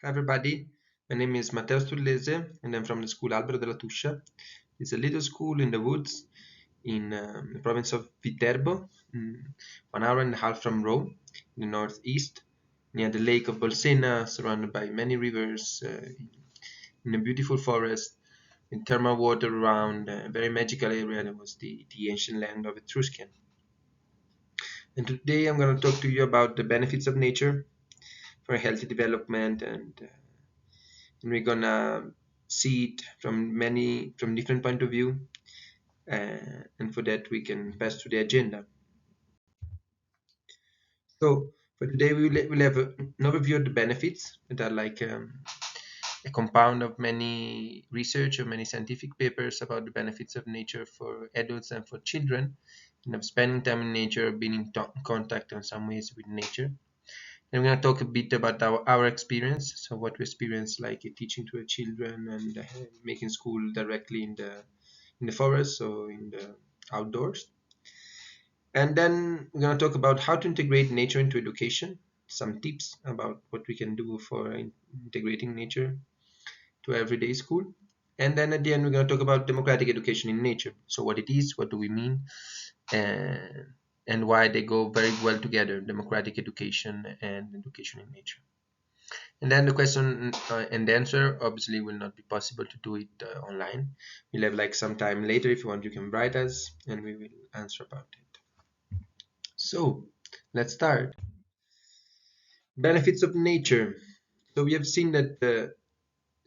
Hi everybody, my name is Matteo Stullese and I'm from the school Albero della Tuscia. It's a little school in the woods in the province of Viterbo, 1 hour and a half from Rome, in the northeast, near the lake of Bolsena, surrounded by many rivers, in a beautiful forest, with thermal water around, a very magical area that was the ancient land of Etruscan. And today I'm going to talk to you about the benefits of nature for healthy development and we're gonna see it from different point of view, and for that we can pass to the agenda. So for today we'll have an overview of the benefits that are like a compound of many research or many scientific papers about the benefits of nature for adults and for children, and of spending time in nature, being in contact in some ways with nature. And we're going to talk a bit about our experience, so what we experience like teaching to the children and making school directly in the forest or in the outdoors. And then we're going to talk about how to integrate nature into education, some tips about what we can do for integrating nature to everyday school. And then at the end, we're going to talk about democratic education in nature. So what it is, what do we mean, and, and why they go very well together, democratic education and education in nature. And then the question and the answer obviously will not be possible to do it online. We'll have like some time later. If you want, you can write us and we will answer about it. So let's start. Benefits of nature. So we have seen that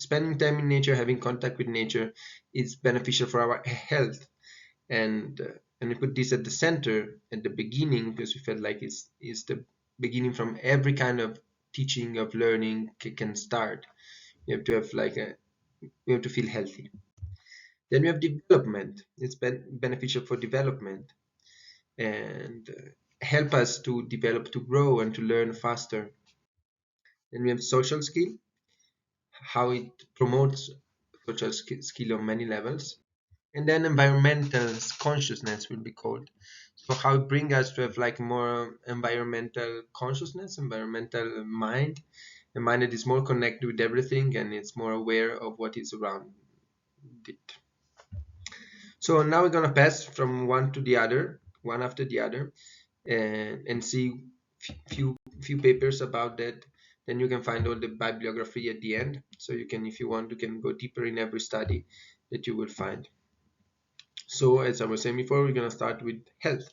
spending time in nature, having contact with nature, is beneficial for our health, and we put this at the center at the beginning because we felt like it's the beginning from every kind of teaching of learning can start. You have to have like a we have to feel healthy. Then we have development. It's beneficial for development and help us to develop, to grow, and to learn faster. Then we have social skill, how it promotes social skill on many levels. And then environmental consciousness will be called. So how it brings us to have like more environmental consciousness, environmental mind, a mind that is more connected with everything and it's more aware of what is around it. So now we're gonna pass from one to the other, one after the other, and see few papers about that. Then you can find all the bibliography at the end. So you can, if you want, you can go deeper in every study that you will find. So as I was saying before, we're gonna start with health.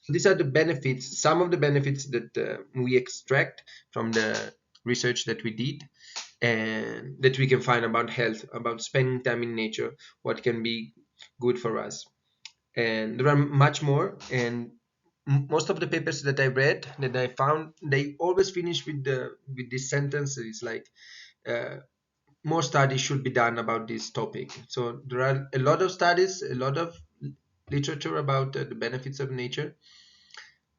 So these are the benefits, some of the benefits that we extract from the research that we did and that we can find about health, about spending time in nature, what can be good for us. And there are much more, and most of the papers that I read, that I found, they always finish with this sentence. It's like uh, more studies should be done about this topic. So there are a lot of studies, a lot of literature about the benefits of nature,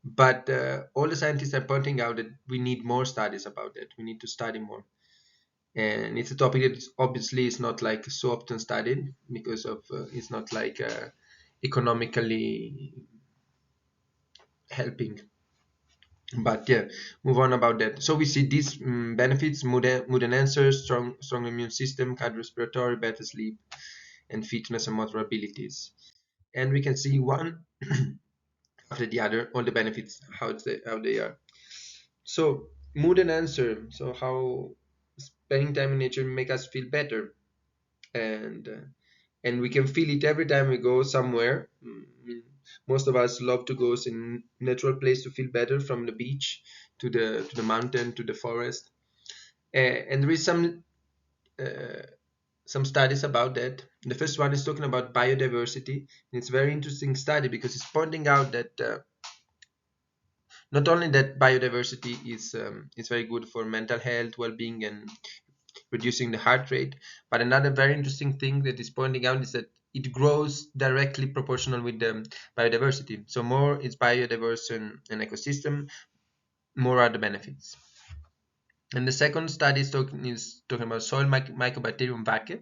but all the scientists are pointing out that we need more studies about it. We need to study more, and it's a topic that obviously is not like so often studied because of it's not like economically helping. But yeah, move on about that. So we see these benefits: mood and answers, strong immune system, cardiorespiratory, better sleep, and fitness and motor abilities. And we can see one after the other all the benefits, how they are. So mood and answer. So how spending time in nature make us feel better, and uh, and we can feel it every time we go somewhere. Most of us love to go in natural place to feel better, from the beach to the mountain to the forest. And there is uh, some studies about that. The first one is talking about biodiversity. And it's a very interesting study because it's pointing out that not only that biodiversity is very good for mental health, well-being, and reducing the heart rate, but another very interesting thing that is pointing out is that it grows directly proportional with the biodiversity. So more it's biodiverse an ecosystem, more are the benefits. And the second study is talking about soil microbacterium vaccae,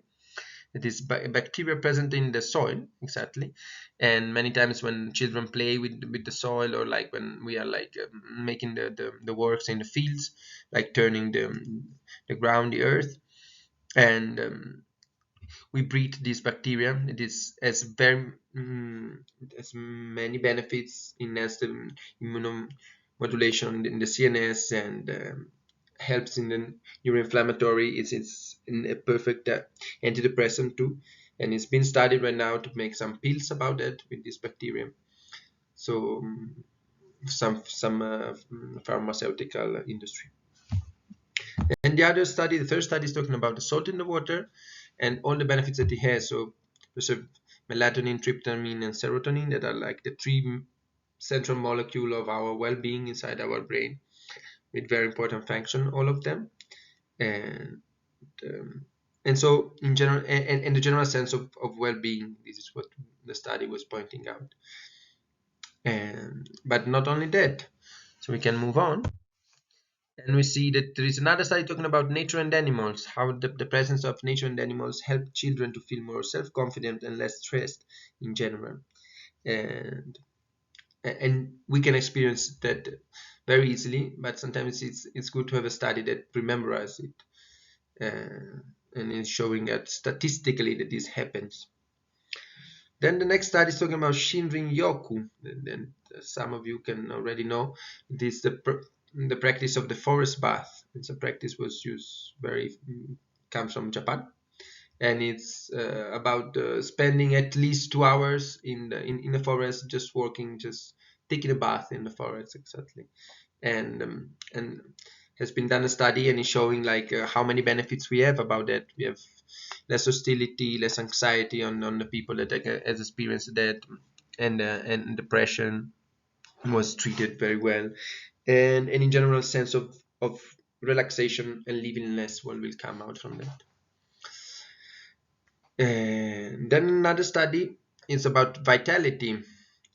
It is bacteria present in the soil, exactly. And many times when children play with the soil, or like when we are like making the works in the fields, like turning the ground, the earth, and we breed these bacteria. It is as very it has many benefits in as the immunomodulation in the CNS, and helps in the neuroinflammatory. It's in a perfect antidepressant too, and it's been studied right now to make some pills about it with this bacteria. So some pharmaceutical industry. And the other study, the third study, is talking about the salt in the water and all the benefits that it has. So there's a melatonin, tryptamine, and serotonin that are like the three central molecule of our well-being inside our brain, with very important function, all of them. And and so in general, and the general sense of well-being, this is what the study was pointing out. And but not only that, so we can move on. And we see that there is another study talking about nature and animals, how the presence of nature and animals help children to feel more self-confident and less stressed in general. And and we can experience that very easily, but sometimes it's good to have a study that remembers it, and is showing that statistically that this happens. Then the next study is talking about Shinrin Yoku, and some of you can already know this the practice of the forest bath. It's a practice was used very comes from Japan, and it's about spending at least 2 hours in the forest, just walking, just taking a bath in the forest, exactly. And has been done a study and is showing like how many benefits we have about that. We have less hostility, less anxiety on the people that has experienced that, and depression was treated very well, and in general sense of relaxation and living less one will come out from that. And then another study is about vitality,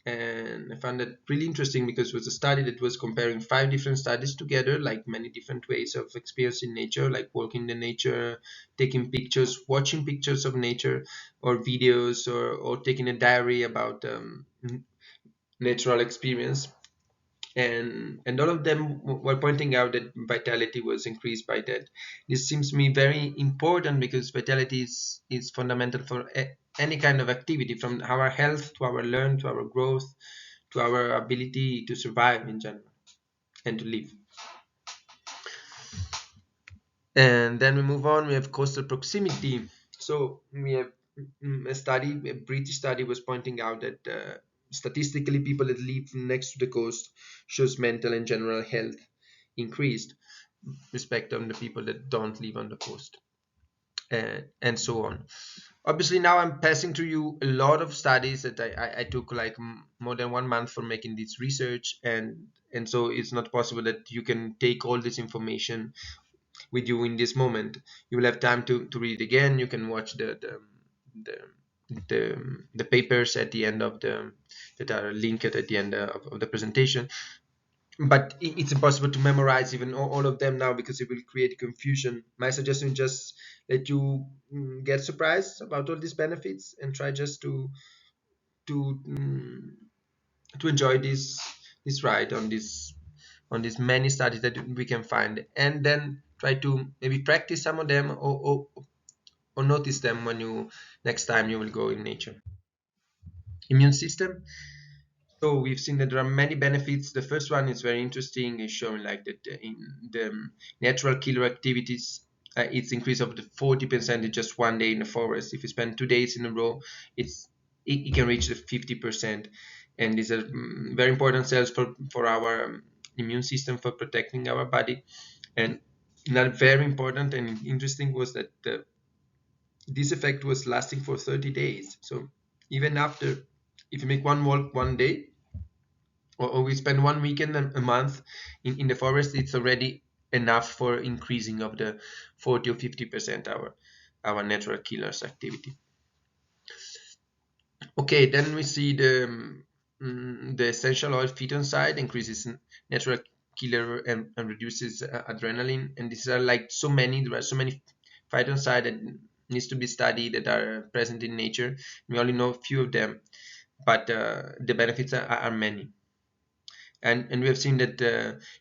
and I found that really interesting because it was a study that was comparing 5 different studies together, like many different ways of experiencing nature, like walking in the nature, taking pictures, watching pictures of nature, or videos, or taking a diary about natural experience. And all of them were pointing out that vitality was increased by that. This seems to me very important because vitality is fundamental for any kind of activity, from our health to our learn to our growth to our ability to survive in general and to live. And then we move on. We have coastal proximity. So we have a British study was pointing out that statistically, people that live next to the coast shows mental and general health increased respect on the people that don't live on the coast, and so on. Obviously, now I'm passing to you a lot of studies that I took like more than 1 month for making this research, and so it's not possible that you can take all this information with you in this moment. You will have time to read it again. You can watch the, the papers at the end of the that are linked at the end of the presentation. But it's impossible to memorize even all of them now because it will create confusion. My suggestion is just let you get surprised about all these benefits and try just to mm, to enjoy this ride on these many studies that we can find, and then try to maybe practice some of them, or notice them when you next time you will go in nature. Immune system. So we've seen that there are many benefits. The first one is very interesting. It's showing like that in the natural killer activities, it's increase of the 40% in just one day in the forest. If you spend 2 days in a row, it can reach the 50%, and these are very important cells for our immune system, for protecting our body. And not very important and interesting was that this effect was lasting for 30 days. So even after, if you make one walk 1 day, or we spend one weekend a month in the forest, it's already enough for increasing of the 40 or 50% our natural killers activity. Okay, then we see the essential oil phytoncide increases natural killer and reduces adrenaline, and these are like so many. There are so many phytoncide needs to be studied that are present in nature. We only know a few of them, but the benefits are many. And we have seen that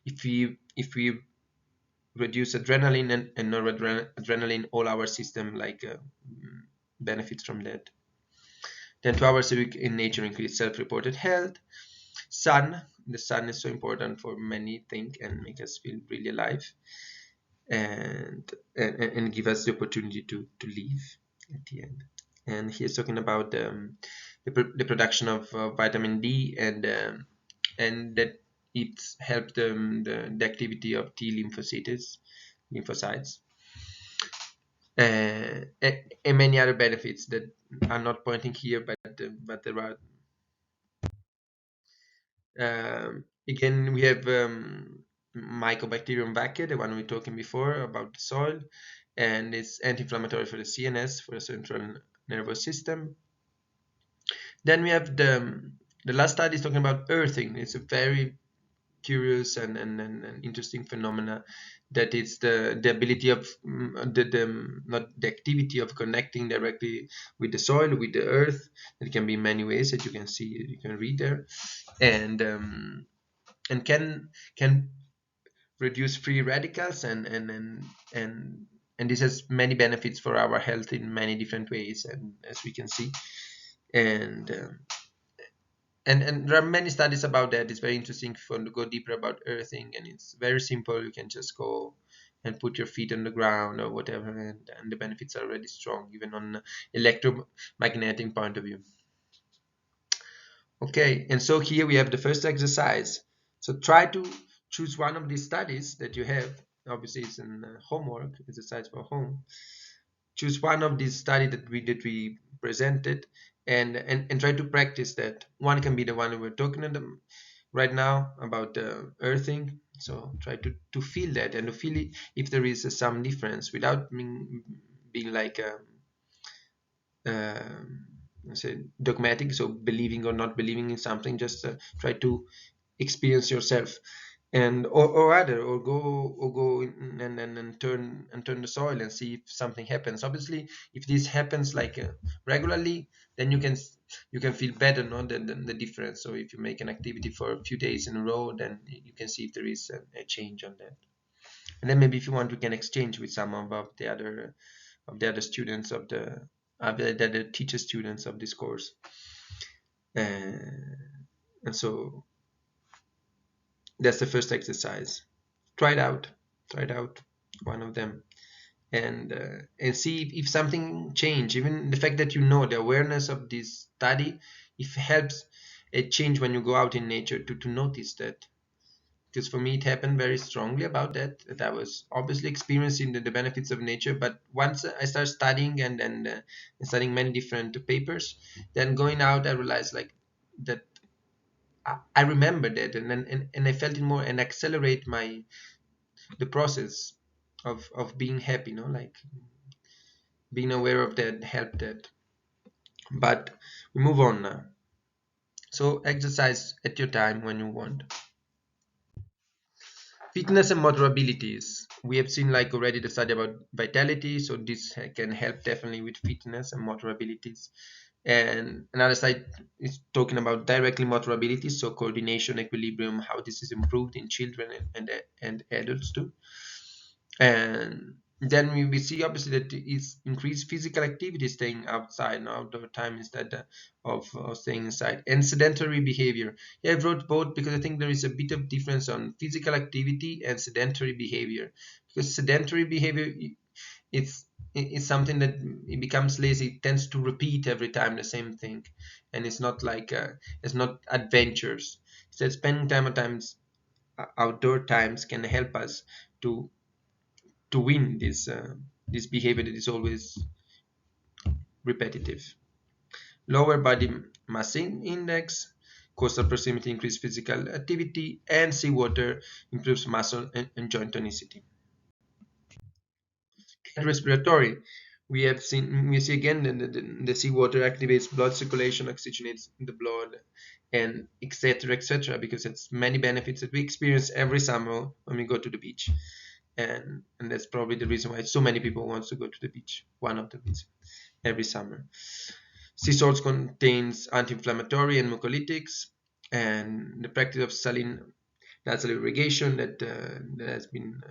if we reduce adrenaline and noradrenaline, all our system benefits from that. Then 2 hours a week in nature increase self-reported health. The sun is so important for many things and make us feel really alive, and give us the opportunity to live at the end. And he's talking about the production of vitamin D, and that it's helped the activity of T lymphocytes, and many other benefits that are not pointing here, but there are. Again, we have Mycobacterium vaccae, the one we were talking before about the soil, and it's anti-inflammatory for the CNS, for the central nervous system. Then we have the last study is talking about earthing. It's a very curious and interesting phenomena, that it's the ability of not the activity of connecting directly with the soil, with the earth. It can be in many ways that you can see, you can read there, and can reduce free radicals, and this has many benefits for our health in many different ways, and as we can see, and and there are many studies about that. It's very interesting if you want to go deeper about earthing, and it's very simple. You can just go and put your feet on the ground or whatever, and the benefits are already strong, even on electromagnetic point of view. Okay, and so here we have the first exercise. So try to choose one of these studies that you have. Obviously, it's in homework, exercise for home. Choose one of these studies that we presented, and try to practice that. One can be the one we're talking about right now about earthing. So try to feel that, and to feel it, if there is some difference, without being like um, say dogmatic, so believing or not believing in something. Just try to experience yourself, and or go and turn the soil and see if something happens. Obviously, if this happens regularly, then you can feel better, no, the difference. So if you make an activity for a few days in a row, then you can see if there is a change on that. And then maybe if you want, we can exchange with some of the other students of the teacher students of this course. And so that's the first exercise. Try it out. Try it out, one of them, and see if something change. Even the fact that the awareness of this study, if it helps it change when you go out in nature, to notice that. Because for me, it happened very strongly about that I was obviously experiencing the benefits of nature, but once I started studying and studying many different papers, then going out, I realized that I remembered it, and I felt it more, and accelerate the process of being happy, being aware of that helped that. But we move on now. So exercise at your time when you want. Fitness and motor abilities. We have seen already the study about vitality, so this can help definitely with fitness and motor abilities. And another side is talking about directly motor abilities, so coordination, equilibrium, how this is improved in children and adults too. And then we see obviously that it's increased physical activity, staying outside and outdoor time instead of staying inside, and sedentary behavior. Yeah, I wrote both because I think there is a bit of difference on physical activity and sedentary behavior. Because sedentary behavior, it's something that it becomes lazy, it tends to repeat every time the same thing, and it's not it's not adventures. So spending time at times outdoor times can help us to win this behavior that is always repetitive. Lower body mass index, coastal proximity increase physical activity, and seawater improves muscle and joint tonicity. And respiratory, we see again the seawater activates blood circulation, oxygenates the blood, and etc., etc., because it's many benefits that we experience every summer when we go to the beach. and that's probably the reason why so many people want to go to the beach. One of the reasons every summer. Sea salts contains anti-inflammatory and mucolytics, and the practice of saline nasal irrigation that there has been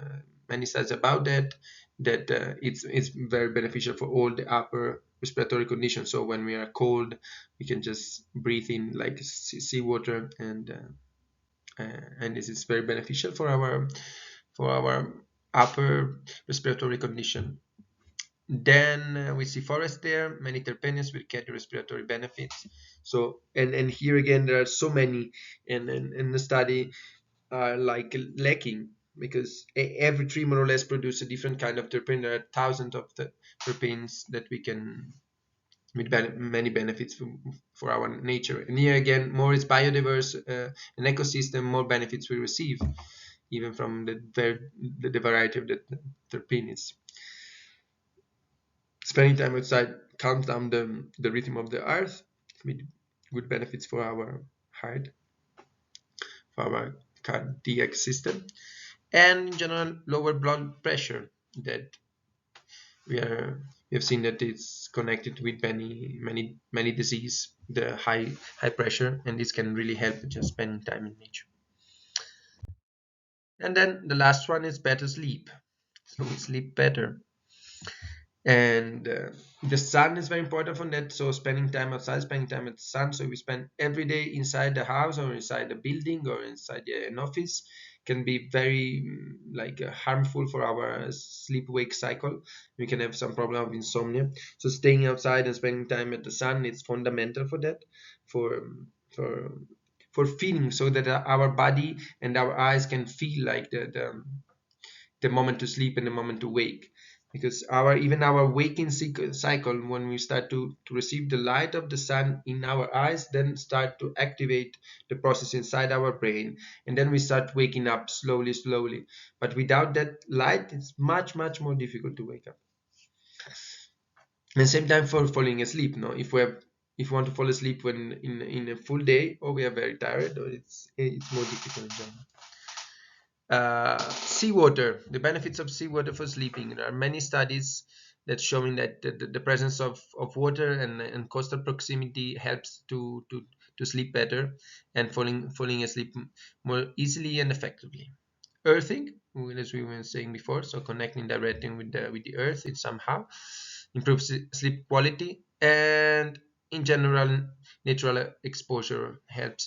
many studies about that it's very beneficial for all the upper respiratory conditions. So when we are cold, we can just breathe in like seawater, and this is very beneficial for our upper respiratory condition. Then we see forest there, many terpenes with cardiorespiratory benefits. So and here again there are so many, and in the study are like lacking, because every tree more or less produce a different kind of terpene. There are thousands of the terpenes that we can with many benefits for our nature. And here again, more it's biodiverse, an ecosystem, more benefits we receive, even from the variety of the terpenes. Spending time outside calms down the rhythm of the earth with good benefits for our heart, for our cardiac system, and in general lower blood pressure that we are we have seen that it's connected with many disease, the high pressure, and this can really help with just spending time in nature. And then the last one is better sleep, so we sleep better. And the sun is very important for that, so spending time outside, spending time at the sun. So we spend every day inside the house or inside the building or inside an office can be very harmful for our sleep wake cycle. We can have some problem of insomnia, so staying outside and spending time at the sun is fundamental for that, for for for feeling, so that our body and our eyes can feel like the moment to sleep and the moment to wake, because our waking cycle, when we start to receive the light of the sun in our eyes, then start to activate the process inside our brain, and then we start waking up slowly. But without that light, it's much more difficult to wake up. And same time for falling asleep, no, if we want to fall asleep when in a full day, or we are very tired, or it's more difficult in general. Seawater, the benefits of seawater for sleeping. There are many studies that showing that the presence of water and coastal proximity helps to sleep better and falling asleep more easily and effectively. Earthing, as we were saying before, so connecting directly with the earth, it somehow improves sleep quality, and in general, natural exposure helps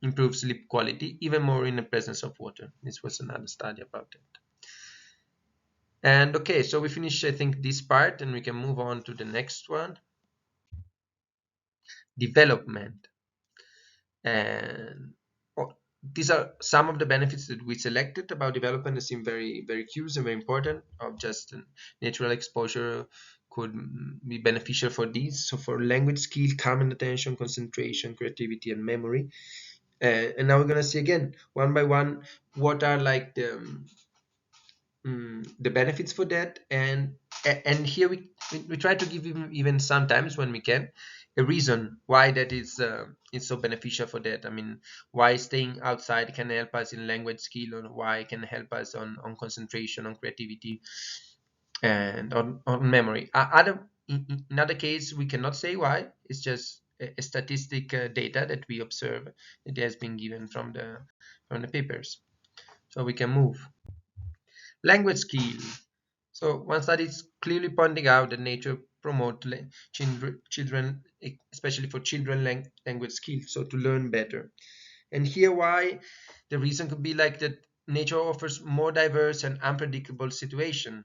improve sleep quality even more in the presence of water. This was another study about it. And okay, so we finish, I think, this part, and we can move on to the next one, development. And these are some of the benefits that we selected about development that seem very curious and very important. Of just natural exposure could be beneficial for these. So for language skill, calm and attention, concentration, creativity, and memory. And now we're gonna see again one by one what are like the benefits for that, and here we try to give even sometimes when we can a reason why that is so beneficial for that. I mean, why staying outside can help us in language skill, or why it can help us on concentration, on creativity, and on memory. In other case, we cannot say why. It's just a statistic data that we observe that has been given from the papers. So we can move. Language skill. So one study is clearly pointing out that nature promote children, especially for children, language skills, so to learn better. And here why the reason could be like that nature offers more diverse and unpredictable situation,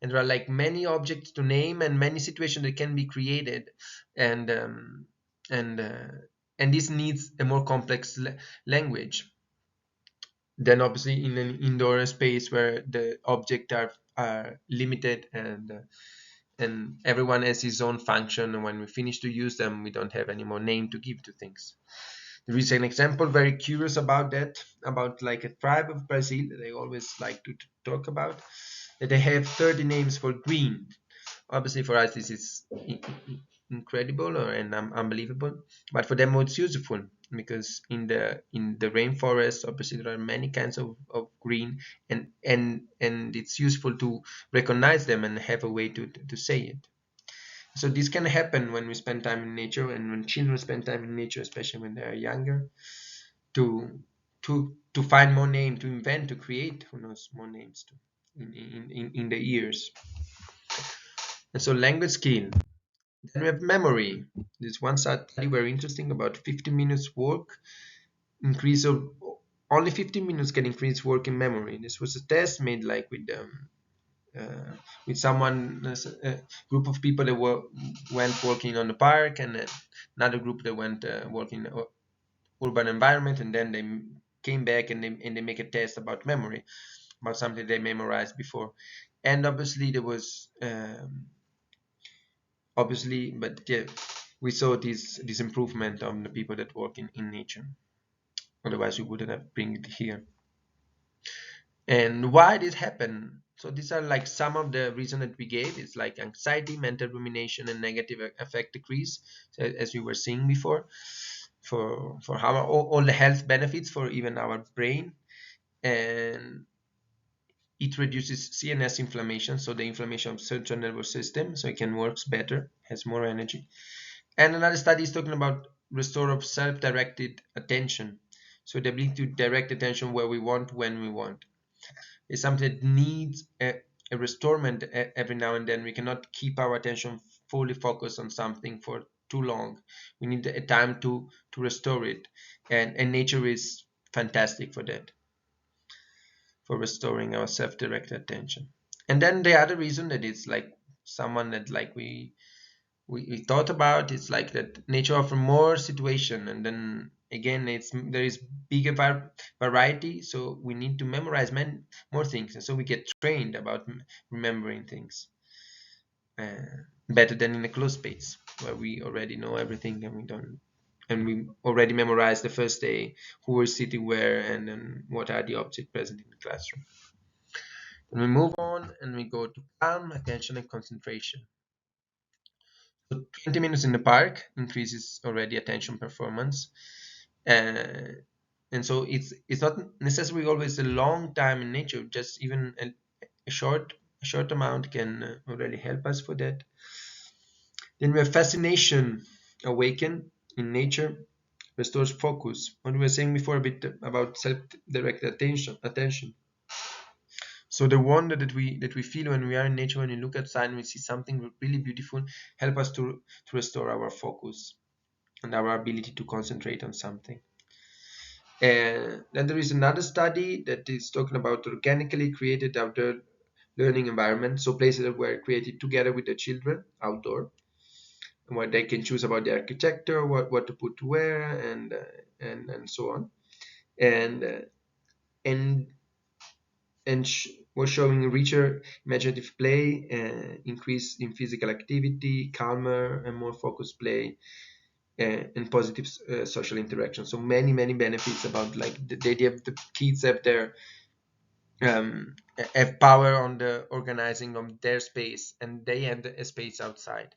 and there are like many objects to name and many situations that can be created, and and uh, and this needs a more complex language than obviously in an indoor space where the objects are limited, and everyone has his own function, and when we finish to use them we don't have any more name to give to things. There is an example very curious about that, about like a tribe of Brazil that I always like to talk about, that they have 30 names for green. Obviously for us this is incredible and unbelievable, but for them it's useful. because in the rainforest, obviously there are many kinds of green, and it's useful to recognize them and have a way to say it. So this can happen when we spend time in nature, and when children spend time in nature, especially when they are younger, to find more names, to invent, to create, who knows, more names too, in the ears. And so language skill. Then we have memory. This one study very interesting about 50 minutes work increase of only 15 minutes can increase working memory. This was a test made like with someone, a group of people that went working on the park, and another group that went working urban environment, and then they came back and they make a test about memory, about something they memorized before. And obviously there was obviously, but yeah, we saw this improvement on the people that work in nature. Otherwise we wouldn't have bring it here. And why this happen? So these are like some of the reason that we gave. It's like anxiety, mental rumination, and negative affect decrease, so as we were seeing before, for how all the health benefits for even our brain. And it reduces CNS inflammation, so the inflammation of central nervous system, so it can works better, has more energy. And another study is talking about restore of self-directed attention, so the ability to direct attention where we want, when we want. It's something that needs a restorement every now and then. We cannot keep our attention fully focused on something for too long. We need a time to restore it, and nature is fantastic for that, for restoring our self-directed attention. And then the other reason that it's like someone that like we thought about, it's like that nature offers more situation, and then again there is bigger variety, so we need to memorize more things, and so we get trained about remembering things better than in a closed space where we already know everything, and we already memorized the first day who we're sitting where, and then what are the objects present in the classroom. And we move on and we go to calm, attention, and concentration. So 20 minutes in the park increases already attention performance. Uh, and so it's not necessarily always a long time in nature, just even a short amount can already help us for that. Then we have fascination awaken in nature, restores focus. What we were saying before a bit about self-directed attention. So the wonder that we feel when we are in nature, when we look outside and we see something really beautiful, help us to restore our focus and our ability to concentrate on something. And then there is another study that is talking about organically created outdoor learning environment, so places that were created together with the children outdoor, where they can choose about the architecture, what to put where, and so on, and and was showing richer imaginative play, increase in physical activity, calmer and more focused play, and positive social interaction. So many benefits about like the idea of the kids um, have power on the organizing of their space, and they have a space outside.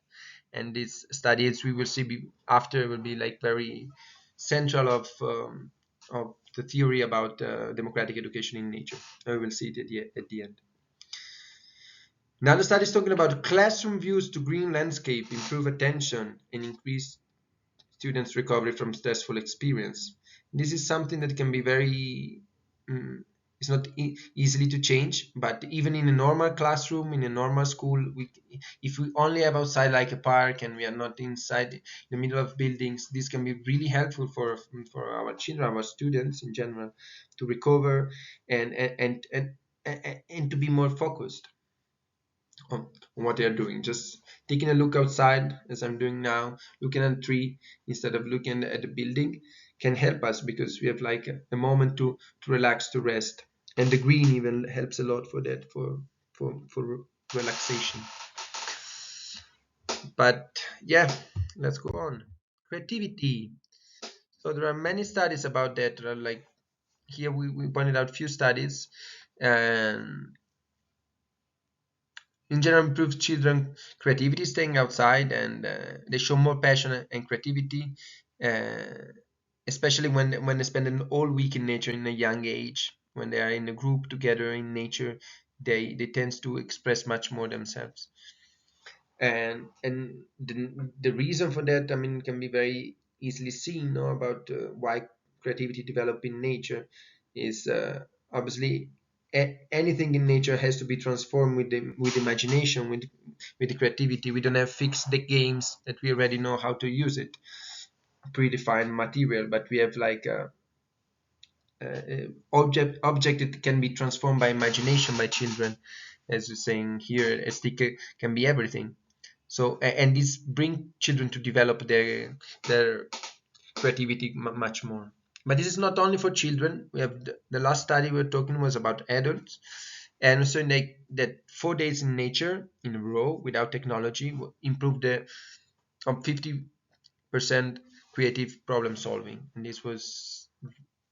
And these studies we will see after will be like very central of the theory about democratic education in nature. We will see it at the end. Now the study is talking about classroom views to green landscape, improve attention, and increase students' recovery from stressful experience. This is something that can be very, it's not easily to change, but even in a normal classroom, in a normal school, if we only have outside like a park and we are not inside in the middle of buildings, this can be really helpful for our children, our students in general, to recover and to be more focused on what they are doing. Just taking a look outside, as I'm doing now, looking at a tree instead of looking at the building, can help us because we have like a moment to relax, to rest. And the green even helps a lot for that, for relaxation. But yeah, let's go on. Creativity. So there are many studies about that. There are like here we pointed out few studies, and in general improves children creativity staying outside, and they show more passion and creativity, uh, especially when they spend an all week in nature in a young age, when they are in a group together in nature, they tend to express much more themselves. And the reason for that, I mean, can be very easily seen, no, about why creativity develop in nature is obviously anything in nature has to be transformed with imagination, with the creativity. We don't have fixed the games that we already know how to use it, predefined material, but we have like object that can be transformed by imagination by children, as you're saying here. SDK can be everything. So and this bring children to develop their creativity much more. But this is not only for children. We have the last study we were talking was about adults, and so that 4 days in nature in a row without technology will improve the 50% creative problem solving. And this was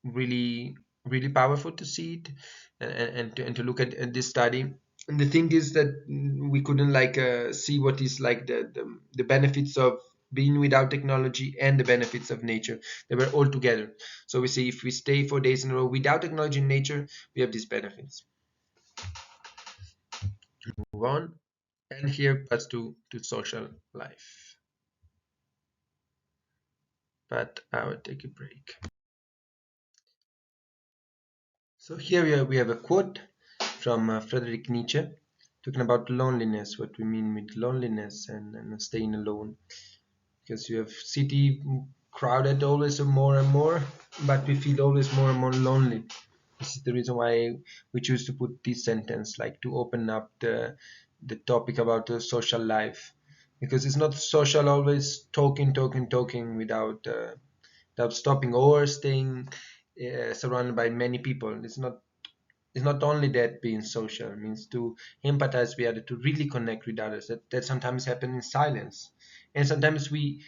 really really powerful to see it, and to look at this study. And the thing is that we couldn't like see what is like the benefits of being without technology and the benefits of nature. They were all together. So we see if we stay 4 days in a row without technology in nature, we have these benefits. Move on. And here pass to social life, but I will take a break. So here we have a quote from Friedrich Nietzsche, talking about loneliness, what we mean with loneliness and staying alone. Because you have city crowded always more and more, but we feel always more and more lonely. This is the reason why we choose to put this sentence, like to open up the topic about the social life, because it's not social always talking without stopping or staying surrounded by many people. It's not only that being social. It means to empathize with others, to really connect with others. That sometimes happen in silence, and sometimes we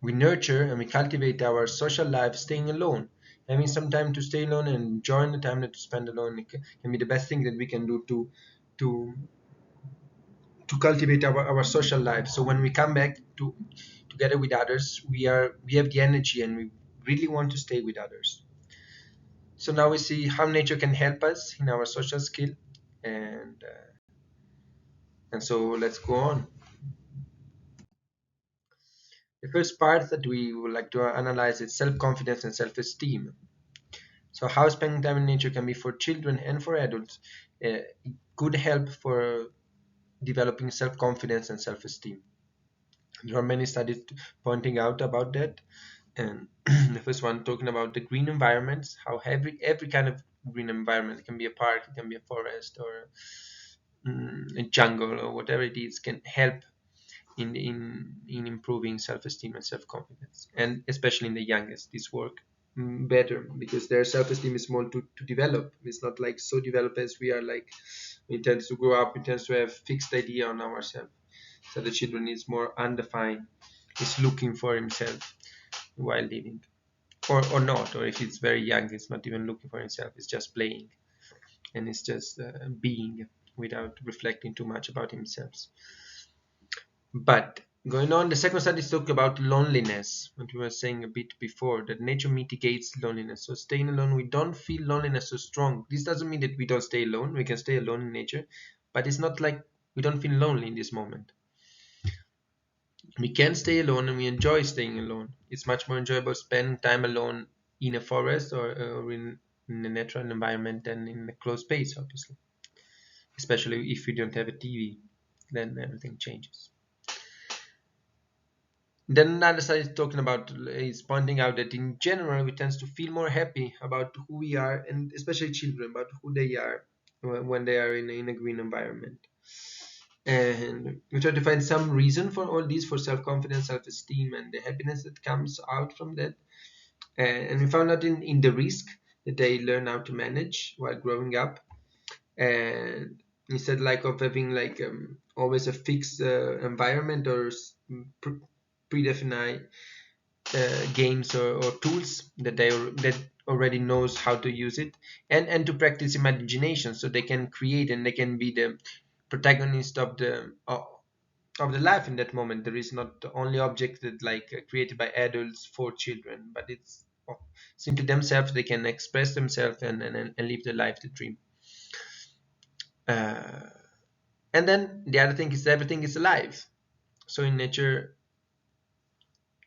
nurture and we cultivate our social life staying alone. Having some time to stay alone and enjoying the time that to spend alone can be the best thing that we can do to to cultivate our social life. So when we come back to together with others, we have the energy and we really want to stay with others. So now we see how nature can help us in our social skill, and so let's go on. The first part that we would like to analyze is self-confidence and self-esteem. So how spending time in nature can be for children and for adults good help for developing self-confidence and self-esteem. There are many studies pointing out about that. And the first one talking about the green environments, how every kind of green environment, it can be a park, it can be a forest, or a jungle, or whatever it is, can help in improving self-esteem and self-confidence, and especially in the youngest this work better, because their self-esteem is more to develop. It's not like so developed as we are. Like we tend to grow up, we tend to have fixed idea on ourselves. So the children is more undefined, is looking for himself while living, or not, or if it's very young, it's not even looking for himself, it's just playing, and it's just being without reflecting too much about himself. But going on, the second study is talking about loneliness. What we were saying a bit before, that nature mitigates loneliness. So staying alone, we don't feel loneliness so strong. This doesn't mean that we don't stay alone. We can stay alone in nature, but it's not like we don't feel lonely in this moment. We can stay alone and we enjoy staying alone. It's much more enjoyable spending time alone in a forest or in a natural environment than in a closed space, obviously. Especially if you don't have a TV, then everything changes. Then another side is talking about is pointing out that in general we tend to feel more happy about who we are, and especially children about who they are when they are in a green environment. And we try to find some reason for all this, for self-confidence, self-esteem, and the happiness that comes out from that. And we found out in the risk that they learn how to manage while growing up. And instead like of having like always a fixed environment or predefined games or tools that that already knows how to use it, and to practice imagination, so they can create and they can be the protagonist of the life in that moment. There is not only object that like created by adults for children, but it's simply themselves. They can express themselves and live the life they dream. uh, and then the other thing is everything is alive. So in nature,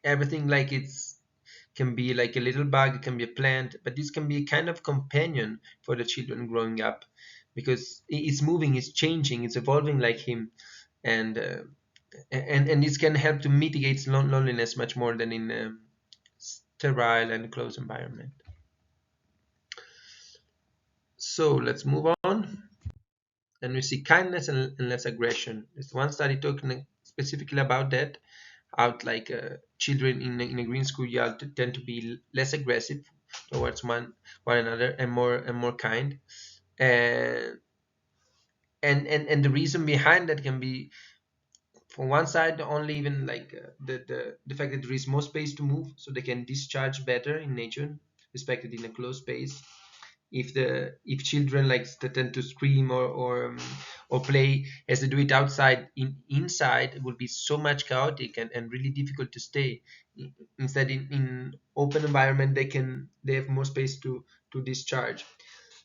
everything like it's can be like a little bug, it can be a plant, but this can be a kind of companion for the children growing up, because it's moving, it's changing, it's evolving like him. And uh, and and this can help to mitigate loneliness much more than in sterile and closed environment. So let's move on, and we see kindness and less aggression. There's one study talking specifically about that, out like children in a green schoolyard tend to be less aggressive towards one another, and more kind. And and and, and the reason behind that can be, from one side, only even like the fact that there is more space to move, so they can discharge better in nature, respected in a closed space. If children like tend to scream or play as they do it outside, inside it will be so much chaotic and really difficult to stay. Instead, in open environment, they have more space to discharge.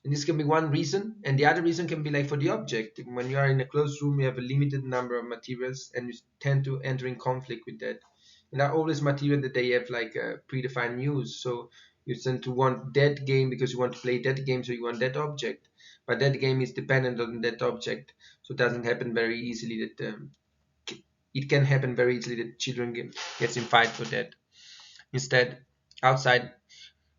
And this can be one reason, and the other reason can be like for the object. When you are in a closed room, you have a limited number of materials, and you tend to enter in conflict with that. And there are always material that they have like a predefined use. So you tend to want that game because you want to play that game, so you want that object. But that game is dependent on that object, so it doesn't happen very easily that it can happen very easily that children gets in fight for that. Instead, outside,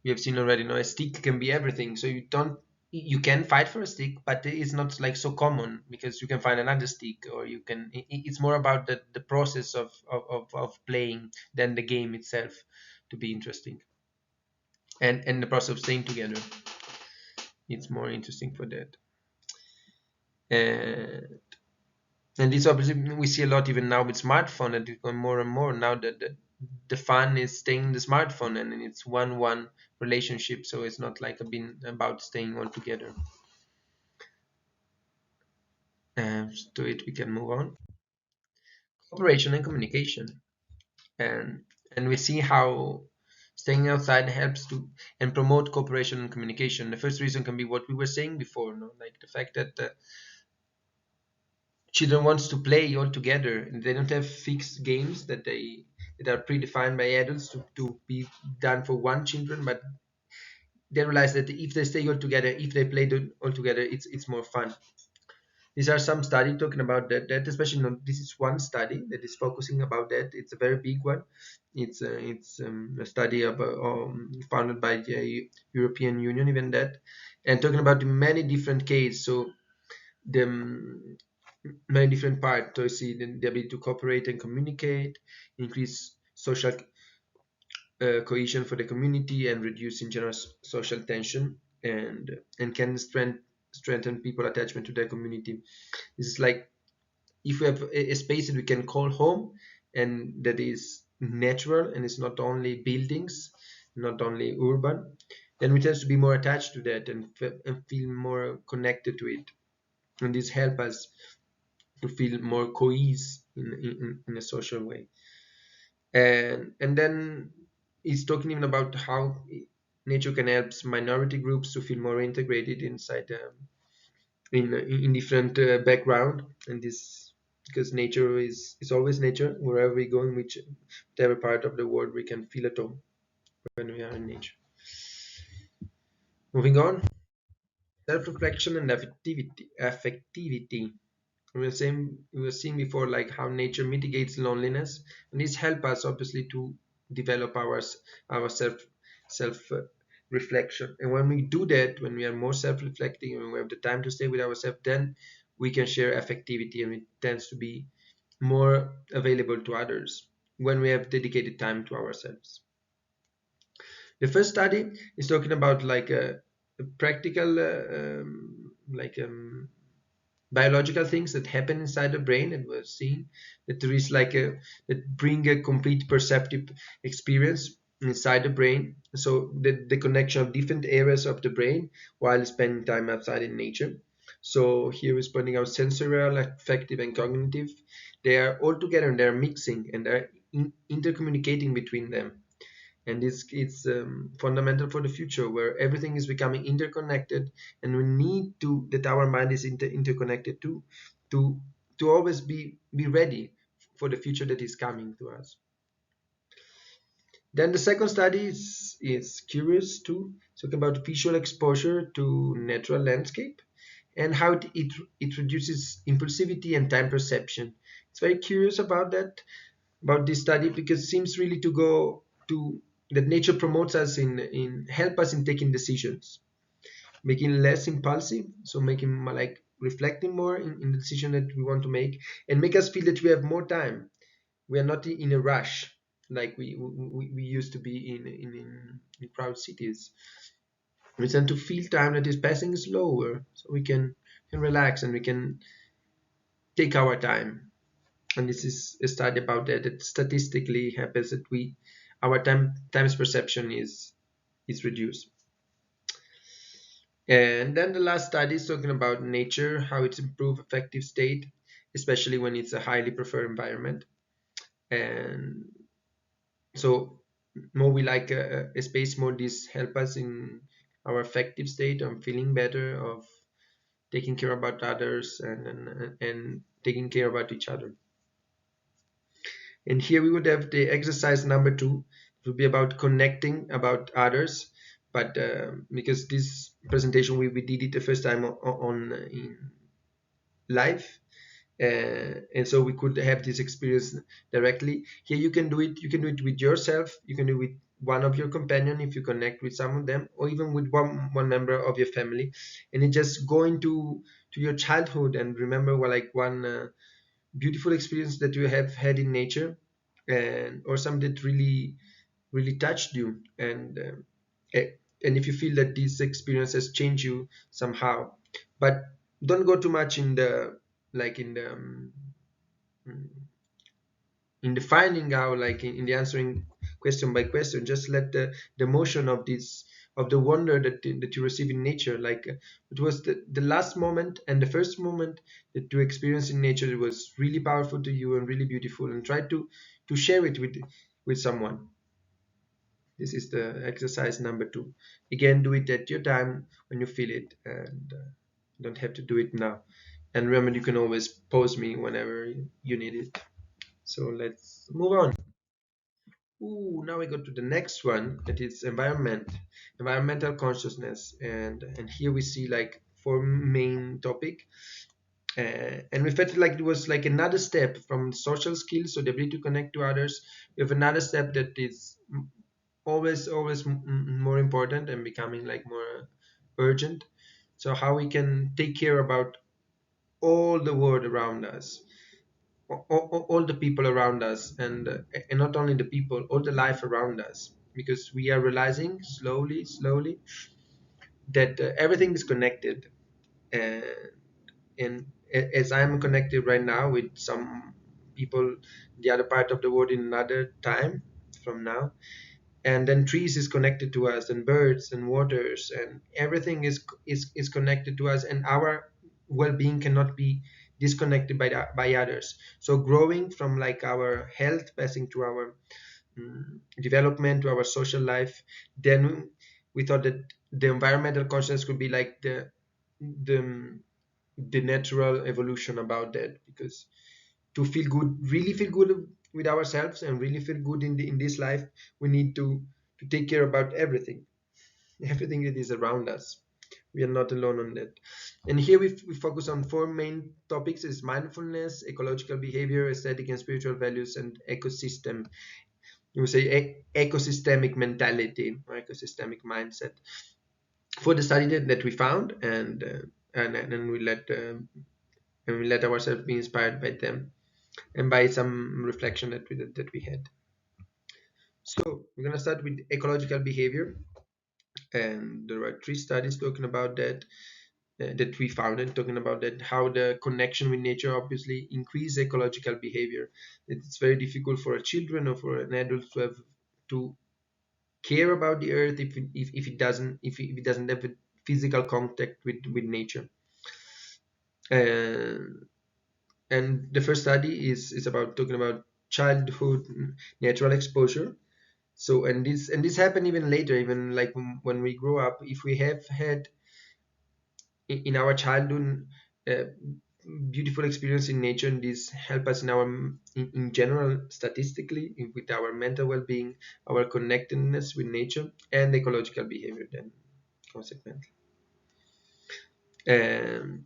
we have seen already, a stick can be everything. So you can fight for a stick, but it's not like so common, because you can find another stick, or you can it's more about the process of playing than the game itself to be interesting. And the process of staying together, it's more interesting for that. And this obviously we see a lot even now with smartphone, and it's going more and more now that the fun is staying in the smartphone, and it's one relationship, so it's not like been about staying all together. To it we can move on. Cooperation and communication, and we see how staying outside helps to and promote cooperation and communication. The first reason can be what we were saying before, no? Like the fact that children wants to play all together, and they don't have fixed games that are predefined by adults to be done for one children, but they realize that if they stay all together, if they play all together, it's more fun. These are some study talking about that especially, this is one study that is focusing about that. It's a very big one. It's a study founded by the European Union, even that, and talking about the many different cases. So the many different parts. So you see the ability to cooperate and communicate, increase social cohesion for the community, and reduce in general social tension, and can strengthen people attachment to their community. This is like, if we have a space that we can call home, and that is natural, and it's not only buildings, not only urban, then we tend to be more attached to that, and feel more connected to it. And this help us to feel more cohesive in a social way. And then he's talking even about how nature can help minority groups to feel more integrated inside in different background. And this, because nature is always nature, wherever we go, in whichever part of the world, we can feel at home when we are in nature. Moving on, self-reflection and affectivity. We were seeing before like how nature mitigates loneliness, and this helps us obviously to develop our self reflection. And when we do that, when we are more self-reflecting, and when we have the time to stay with ourselves, then we can share affectivity, and it tends to be more available to others when we have dedicated time to ourselves. The first study is talking about like a practical biological things that happen inside the brain, and we're seeing that there is like that bring a complete perceptive experience inside the brain. So the connection of different areas of the brain while spending time outside in nature. So here is pointing out sensorial, affective, and cognitive. They are all together and they're mixing and they're intercommunicating between them. And it's fundamental for the future where everything is becoming interconnected, and we need to that our mind is interconnected too, to always be ready for the future that is coming to us. Then the second study is curious too. It's talking about visual exposure to natural landscape and how it reduces impulsivity and time perception. It's very curious about this study because it seems really to go to that nature promotes us in help us in taking decisions, making less impulsive, so making like reflecting more in the decision that we want to make, and make us feel that we have more time. We are not in a rush like we used to be in crowd cities. We tend to feel time that is passing slower, so we can relax and we can take our time. And this is a study about that. It statistically happens that we our times perception is reduced. And then the last study is talking about nature, how it's improved affective state, especially when it's a highly preferred environment. And so more we like a space, more this help us in our affective state of feeling better, of taking care about others and taking care about each other. And here we would have the exercise number two. It would be about connecting about others. But because this presentation we did it the first time on in live, and so we could have this experience directly. Here you can do it. You can do it with yourself. You can do it with one of your companion if you connect with some of them, or even with one member of your family. And it just go to your childhood and remember what like one beautiful experience that you have had in nature, and or something that really touched you, eh, and if you feel that this experience has changed you somehow, but don't go too much in the like in the finding out, like in the answering question by question. Just let the emotion of this of the wonder that you receive in nature, like it was the last moment and the first moment that you experience in nature. It was really powerful to you and really beautiful, and try to share it with someone. This is the exercise number two. Again, do it at your time when you feel it, and you don't have to do it now. And remember, you can always pause me whenever you need it. So let's move on. Ooh, now we go to the next one, that is environmental consciousness, and here we see like four main topic, and we felt like it was like another step from social skills, so the ability to connect to others. We have another step that is always more important and becoming like more urgent. So how we can take care about all the world around us, all the people around us, and not only the people, all the life around us, because we are realizing slowly that everything is connected. And, as I'm connected right now with some people, the other part of the world in another time from now, and then trees is connected to us, and birds and waters and everything is connected to us, and our well-being cannot be disconnected by others. So growing from like our health, passing to our development, to our social life, then we thought that the environmental consciousness could be like the the natural evolution about that, because to feel good, really feel good with ourselves and really feel good in this life, we need to take care about everything that is around us. We are not alone on that. And here we focus on four main topics: is mindfulness, ecological behavior, aesthetic and spiritual values, and ecosystem. You would say ecosystemic mentality or ecosystemic mindset for the study that we found, and we let ourselves be inspired by them and by some reflection that we had. So we're gonna start with ecological behavior, and there are three studies talking about that, that we found, and talking about that how the connection with nature obviously increase ecological behavior. It's very difficult for a children or for an adult to have to care about the earth if it doesn't have a physical contact with nature. and the first study is about talking about childhood natural exposure. So and this happen even later, even like when we grow up, if we have had in our childhood uh, beautiful experience in nature, and this help us in our in general statistically with our mental well-being, our connectedness with nature, and ecological behavior then consequently. um,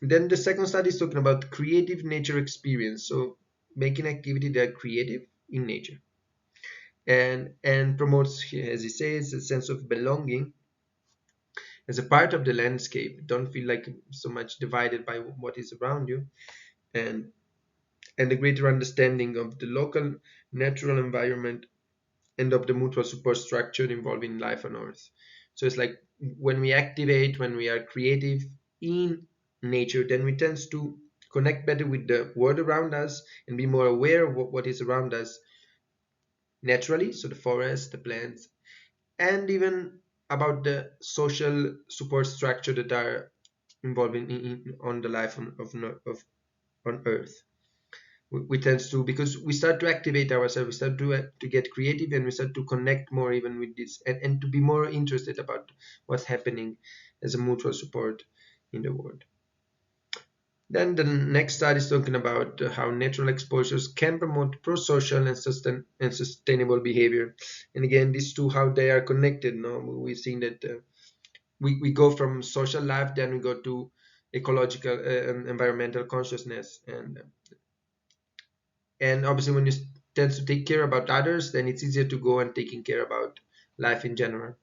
then the second study is talking about creative nature experience, so making activity that are creative in nature, and promotes, as he says, a sense of belonging as a part of the landscape. Don't feel like so much divided by what is around you, and and a greater understanding of the local natural environment and of the mutual support structure involving life on Earth. So it's like when we activate, when we are creative in nature, then we tend to connect better with the world around us and be more aware of what is around us naturally, so the forest, the plants, and even about the social support structure that are involving on the life of on Earth. We tend to, because we start to activate ourselves, we start to get creative, and we start to connect more even with this, and to be more interested about what's happening as a mutual support in the world. Then the next study is talking about how natural exposures can promote pro-social and sustainable behavior. And again, these two, how they are connected. No, we've seen that we go from social life, then we go to ecological and environmental consciousness, and obviously when you tend to take care about others, then it's easier to go and taking care about life in general.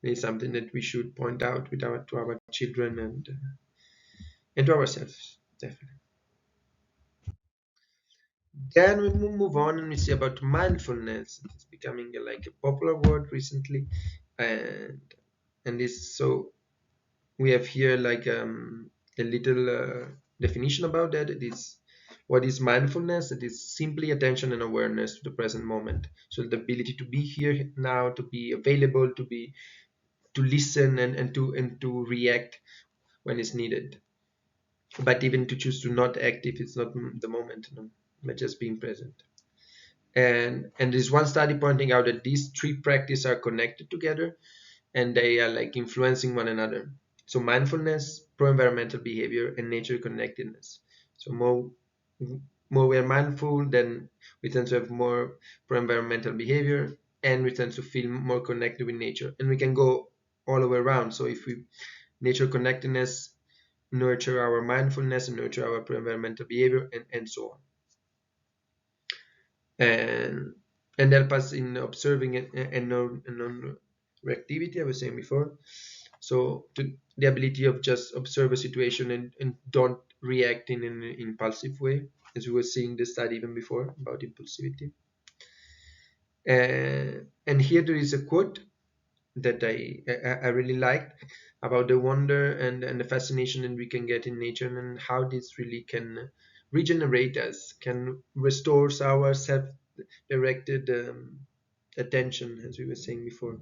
It's something that we should point out with our to our children and to ourselves, definitely. Then we move on and we see about mindfulness. It's becoming like a popular word recently, and this, so we have here like a little definition about that. It is, what is mindfulness? It is simply attention and awareness to the present moment. So the ability to be here now, to be available, to listen, and to react when it's needed, but even to choose to not act if it's not the moment, but just being present. And there's one study pointing out that these three practices are connected together, and they are like influencing one another. So mindfulness, pro-environmental behavior, and nature connectedness. So more we are mindful, then we tend to have more pro-environmental behavior, and we tend to feel more connected with nature. And we can go all the way around. So if we nature connectedness nurture our mindfulness and nurture our pro-environmental behavior, and so on. And help us in observing and non-reactivity, I was saying before. So the ability of just observe a situation and don't react in an impulsive way, as we were seeing the study even before about impulsivity. And here there is a quote that I really liked about the wonder and the fascination that we can get in nature, and how this really can regenerate us, can restore our self-directed attention, as we were saying before.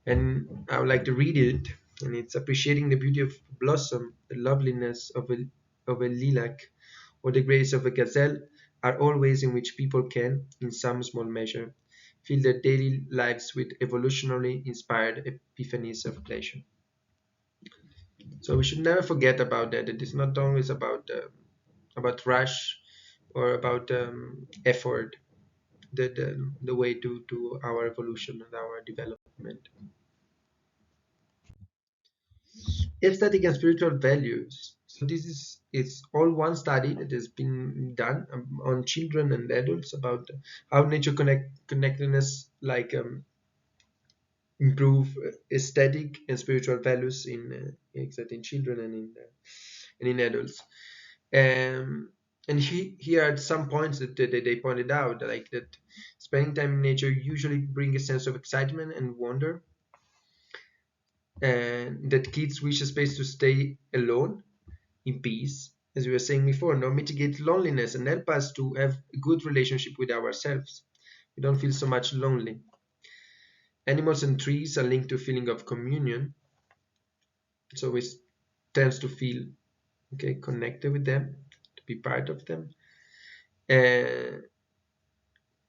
And I would like to read it, and it's appreciating the beauty of blossom, the loveliness of a lilac, or the grace of a gazelle are all ways in which people can, in some small measure, fill their daily lives with evolutionarily inspired epiphanies of pleasure. So we should never forget about that. It is not always about rush or about effort, the way to our evolution and our development. Aesthetic and spiritual values. So this is it's all one study that has been done on children and adults about how nature connectedness like improve aesthetic and spiritual values in children and in adults. Um, and here are some points that they pointed out, like that spending time in nature usually bring a sense of excitement and wonder, and that kids wish a space to stay alone in peace, as we were saying before, no, mitigate loneliness and help us to have a good relationship with ourselves. We don't feel so much lonely. Animals and trees are linked to a feeling of communion, so we tends to feel okay, connected with them, to be part of them. And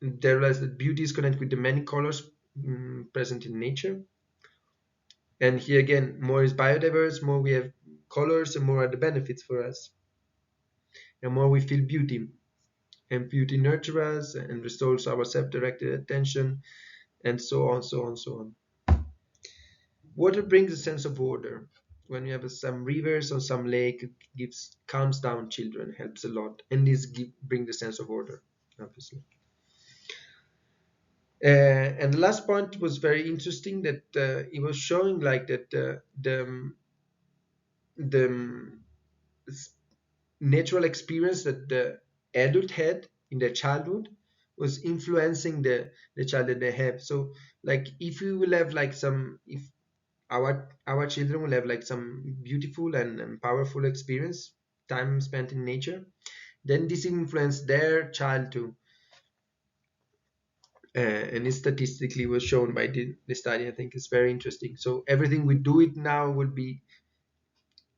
they realize that beauty is connected with the many colors present in nature. And here again, more is biodiverse, more we have colors, and more are the benefits for us, and more we feel beauty. And beauty nurtures us and restores our self-directed attention, and so on, so on, so on. Water brings a sense of order. When you have some rivers or some lake, it gives calms down children, helps a lot, and this bring the sense of order, obviously. And the last point was very interesting, that it was showing like that the natural experience that the adult had in their childhood was influencing the child that they have. So like if we will have like some, if our children will have like some beautiful and powerful experience, time spent in nature, then this influence their child too. And it statistically was shown by the study. I think it's very interesting. So everything we do it now would be,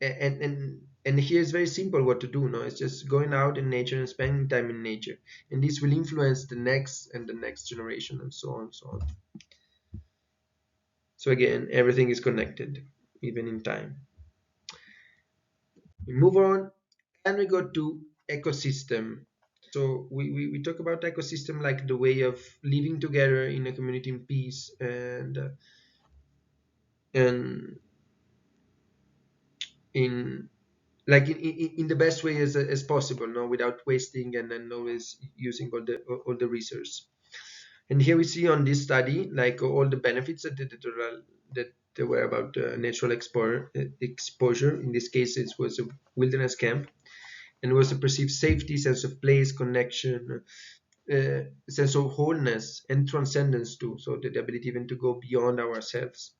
and here it's very simple what to do. No, it's just going out in nature and spending time in nature, and this will influence the next and the next generation, and so on and so on. So again, everything is connected, even in time. We move on, and we go to ecosystem. So we talk about ecosystem like the way of living together in a community in peace, and in like in the best way as possible, no, without wasting and then always using all the resource. And here we see on this study like all the benefits that there were about natural exposure. In this case, it was a wilderness camp, and it was a perceived safety, sense of place, connection, sense of wholeness, and transcendence too. So the ability even to go beyond ourselves.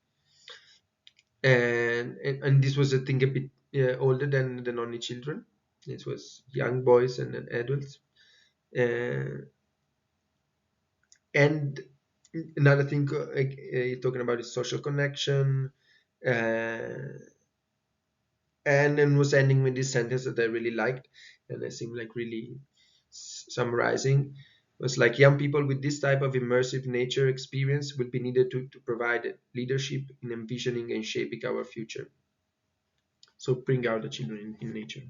And this was, I think, a bit older than only children. This was young boys and adults. Uh, and another thing you're talking about is social connection. Uh, and then was ending with this sentence that I really liked, and I seem like really summarizing. It was like young people with this type of immersive nature experience will be needed to provide leadership in envisioning and shaping our future. So bring out the children in nature.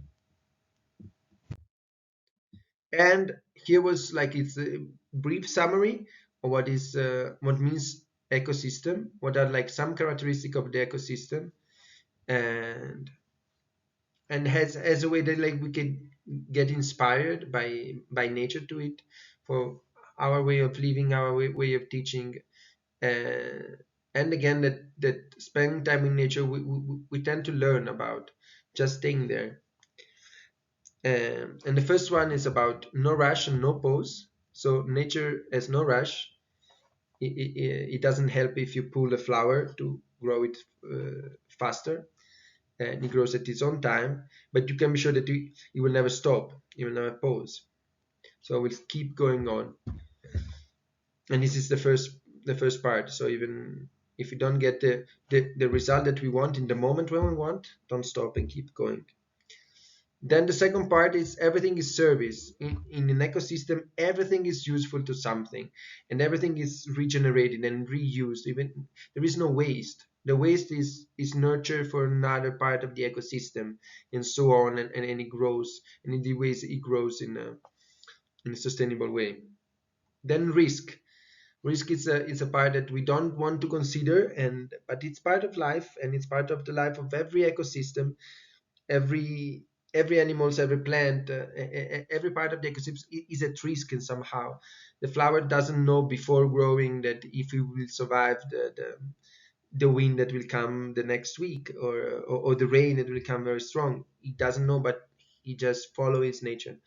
And here was like it's a brief summary of what means ecosystem, what are like some characteristic of the ecosystem, and has a way that like we can get inspired by nature to it, for our way of living, our way of teaching. uh, and again, that spending time in nature, we tend to learn about just staying there. And the first one is about no rush and no pause. So nature has no rush. It doesn't help if you pull a flower to grow it faster, and it grows at its own time. But you can be sure that it will never stop, it will never pause. So it will keep going on. And this is the first part. So even if you don't get the result that we want in the moment when we want, don't stop and keep going. Then the second part is everything is service. In an ecosystem, everything is useful to something, and everything is regenerated and reused. Even there is no waste. The waste is nurture for another part of the ecosystem, and so on, and it grows, and in the ways it grows in a sustainable way. Then risk. Risk is a part that we don't want to consider, but it's part of life, and it's part of the life of every ecosystem. Every animals, every plant, every part of the ecosystem is at risk in somehow. The flower doesn't know before growing that if it will survive the wind that will come the next week, or the rain that will come very strong. It doesn't know, but he just follow its nature.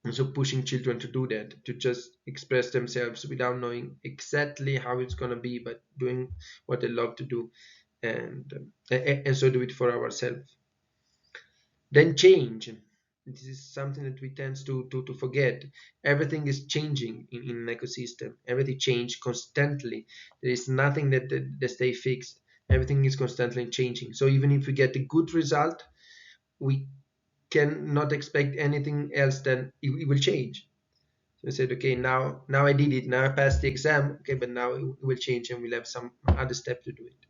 And so pushing children to do that, to just express themselves without knowing exactly how it's going to be, but doing what they love to do, and so do it for ourselves. Then change. This is something that we tend to forget. Everything is changing in an ecosystem. Everything changes constantly. There is nothing that stay fixed. Everything is constantly changing. So even if we get a good result, we cannot expect anything else than it will change. So I said, okay, now I did it. Now I passed the exam. Okay, but now it will change, and we'll have some other step to do it.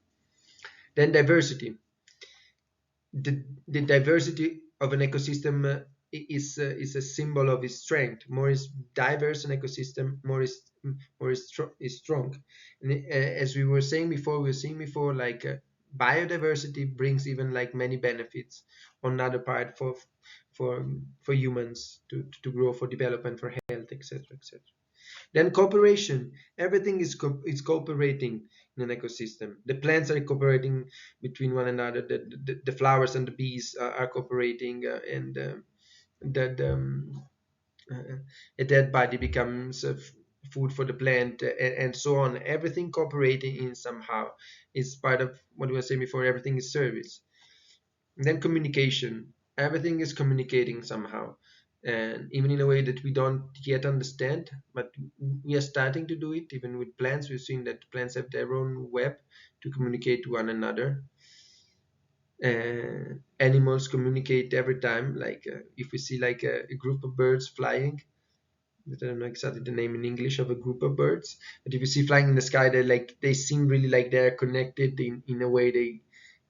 Then diversity. The diversity of an ecosystem is a symbol of its strength. More is diverse an ecosystem, more is strong. And as we were saying before, like biodiversity brings even like many benefits on another part for for humans to grow, for development, for health, etc., etc. Then cooperation. Everything is cooperating in an ecosystem. The plants are cooperating between one another. The flowers and the bees are cooperating, and uh, a dead body becomes food for the plant, and so on. Everything cooperating in somehow is part of what we were saying before. Everything is service. And then communication. Everything is communicating somehow, and even in a way that we don't yet understand, but we are starting to do it. Even with plants, we've seen that plants have their own web to communicate to one another. Animals communicate every time. Like if we see like a group of birds flying, I don't know exactly the name in English of a group of birds, but if you see flying in the sky, they seem really like they're connected in a way.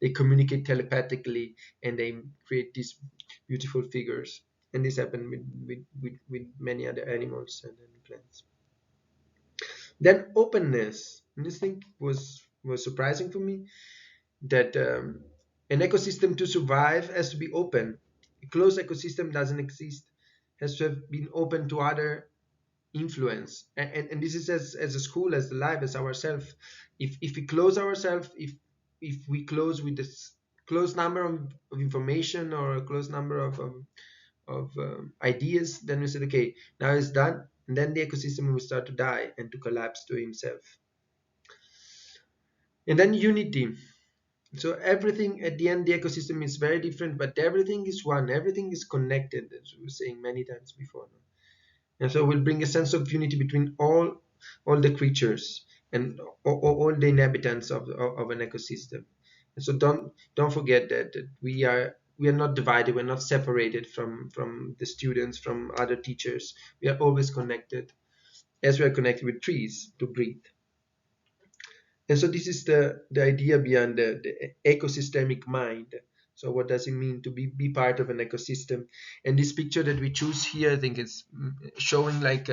They communicate telepathically, and they create these beautiful figures. And this happened with many other animals and plants. Then openness. And this thing was surprising for me, that an ecosystem to survive has to be open. A closed ecosystem doesn't exist. Has to have been open to other influence, and this is as a school, as the life, as ourselves. If we close ourselves, if we close with this close number of information, or a close number of ideas, then we said, okay, now it's done, and then the ecosystem will start to die and to collapse to himself. And then unity. So everything at the end, the ecosystem is very different, but everything is one, everything is connected, as we were saying many times before. And so we'll bring a sense of unity between all the creatures and all the inhabitants of an ecosystem. And so don't forget that we are not divided, we're not separated from the students, from other teachers. We are always connected, as we are connected with trees to breathe. And so this is the idea behind the ecosystemic mind. So what does it mean to be part of an ecosystem? And this picture that we choose here, I think it's showing like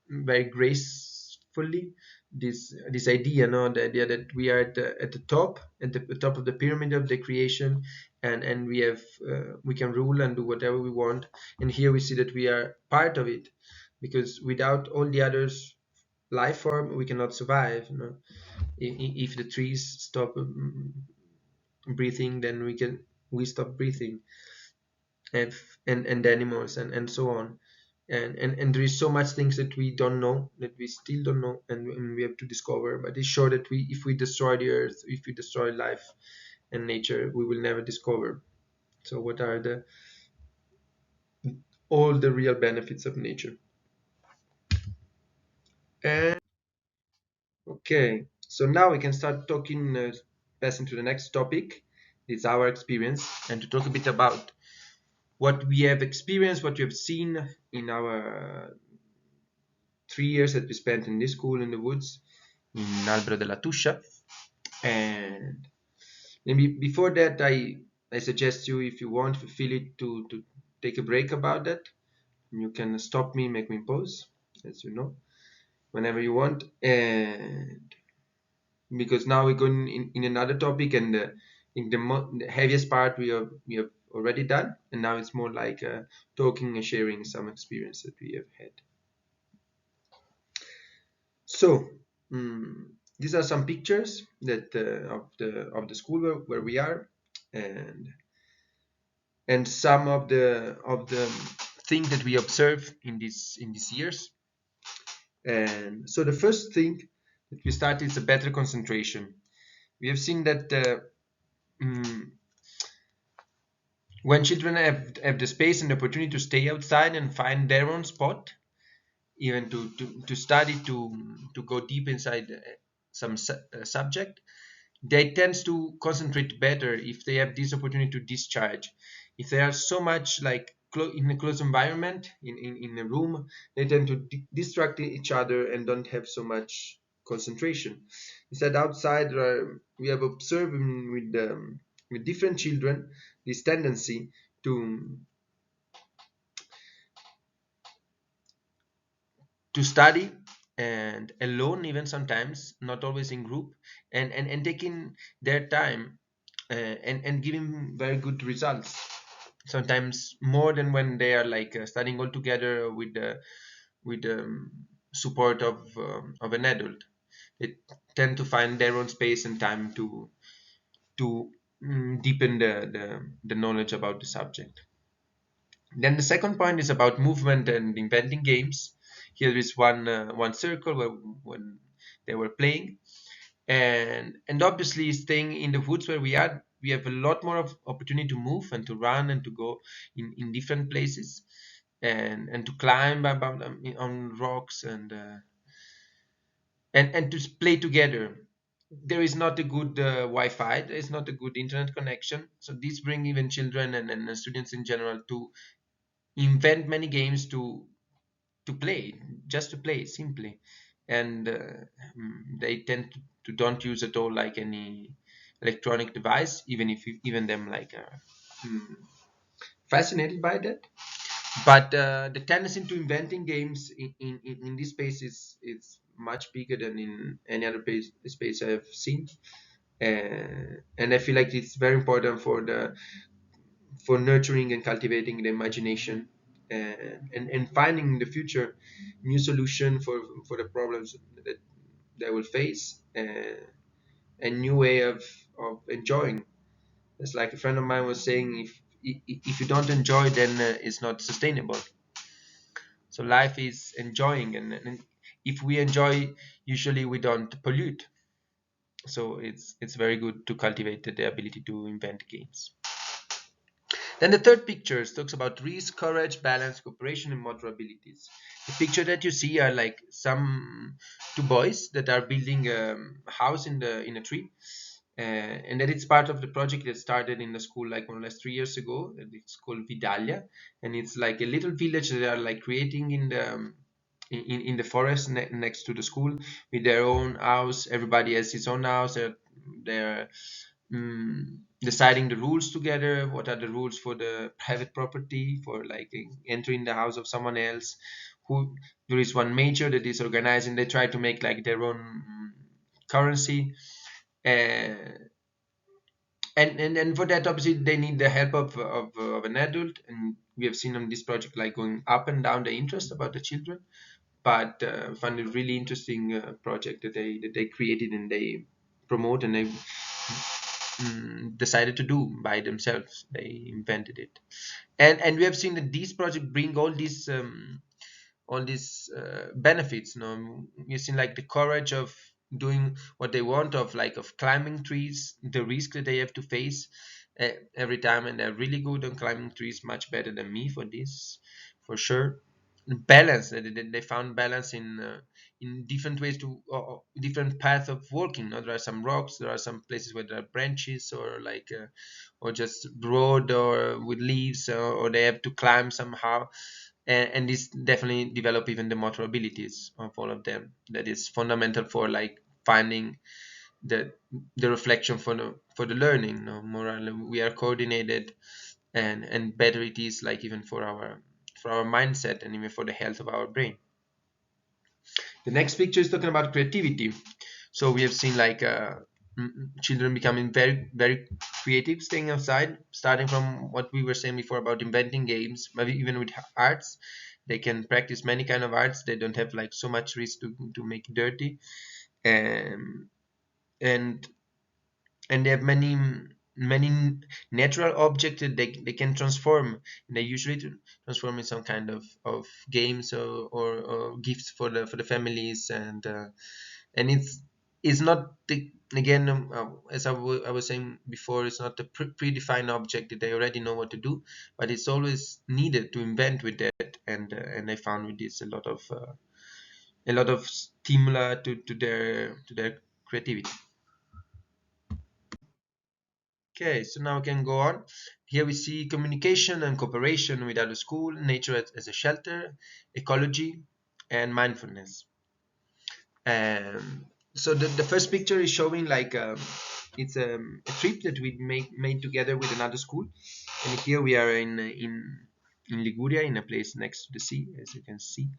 very gracefully this idea, no, the idea that we are at the top of the pyramid of the creation, and we can rule and do whatever we want. And here we see that we are part of it, because without all the others life form, we cannot survive, you know. If the trees stop breathing, then we stop breathing. And animals, and so on. And there is so much things that we don't know, that we still don't know, and we have to discover. But it's sure that if we destroy the earth, if we destroy life and nature, we will never discover. So what are the all the real benefits of nature? And okay, so now we can start talking, passing to the next topic. It's our experience, and to talk a bit about what we have experienced, what we have seen in our 3 years that we spent in this school in the woods in Albero della Tuscia. And maybe before that, I suggest you, if you want, if you feel it, to take a break about that. You can stop me, make me pause, as you know, whenever you want. And because now we're going in another topic, and in the heaviest part we have already done, and now it's more like talking and sharing some experience that we have had. So these are some pictures that of the school where we are, and some of the things that we observe in these years. And so the first thing that we start is a better concentration. We have seen that when children have the space and the opportunity to stay outside and find their own spot, even to study, to go deep inside some subject, they tend to concentrate better if they have this opportunity to discharge. If they are so much like in a closed environment, in a room, they tend to distract each other and don't have so much concentration. Instead, outside, we have observed with different children this tendency to study, and alone, even sometimes, not always in group, and taking their time, and giving very good results, sometimes more than when they are like studying all together with the support of an adult. They tend to find their own space and time to deepen the knowledge about the subject. Then the second point is about movement and inventing games. Here is one circle where when they were playing, and obviously staying in the woods where we are, we have a lot more of opportunity to move and to run and to go in different places, and to climb on rocks, and to play together. There is not a good Wi-Fi. There is not a good internet connection. So this bring even children and students in general to invent many games to play, just to play simply, and they tend to don't use at all like any electronic device, even if even them like are mm, fascinated by that. But the tendency to inventing games in this space is much bigger than in any other space I've seen, and I feel like it's very important for nurturing and cultivating the imagination, and finding in the future new solution for the problems that they will face, a new way of enjoying. It's like a friend of mine was saying, if you don't enjoy, then it's not sustainable. So life is enjoying, and if we enjoy, usually we don't pollute. So it's very good to cultivate the ability to invent games. Then the third picture talks about risk, courage, balance, cooperation, and motor abilities. The picture that you see are like some two boys that are building a house in a tree, and that it's part of the project that started in the school like more or less 3 years ago. And it's called Vidalia, and it's like a little village that they are like creating in the forest next to the school with their own house. Everybody has his own house. They're deciding the rules together. What are the rules for the private property, for like entering the house of someone else? Who There is one major that is organizing. They try to make like their own currency, uh, and for that, obviously, they need the help of an adult. And we have seen on this project like going up and down the interest about the children, but find it really interesting project that they created and they promote, and they decided to do by themselves. They invented it, and we have seen that these projects bring all these benefits. You've seen like the courage of doing what they want, of like of climbing trees, the risk that they have to face every time, and they're really good on climbing trees, much better than me for this, for sure. Balance, they found balance in different ways to different paths of walking. There are some rocks, there are some places where there are branches, or like or just broad or with leaves, or they have to climb somehow, and this definitely develop even the motor abilities of all of them. That is fundamental for like finding the reflection for the learning. Morally, we are coordinated, and better it is like even for our mindset, and even for the health of our brain. The next picture is talking about creativity. So we have seen like children becoming very very creative, staying outside, starting from what we were saying before about inventing games, maybe even with arts. They can practice many kind of arts. They don't have like so much risk to make it dirty, um, and and they have many natural objects that they can transform. And they usually transform in some kind of games, or gifts for the families, and it's not again, as I was saying before, it's not a predefined object that they already know what to do, but it's always needed to invent with that. And I found with this a lot of stimuli to their creativity. Okay, so now we can go on. Here we see communication and cooperation with other school, nature as a shelter, ecology, and mindfulness. So the first picture is showing like it's a trip that we made together with another school, and here we are in Liguria, in a place next to the sea, as you can see.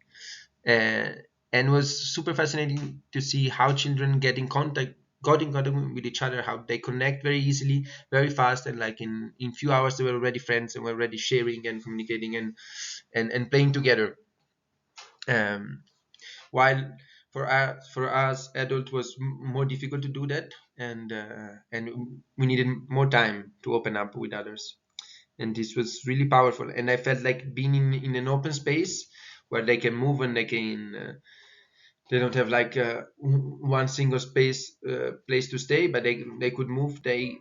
uh, and it was super fascinating to see how children got in contact with each other, how they connect very easily, very fast, and like in few hours they were already friends and were already sharing and communicating and playing together. um, while for us adult was more difficult to do that, and we needed more time to open up with others, and this was really powerful, and I felt like being in an open space where they can move and they don't have like one single place to stay, but they could move. They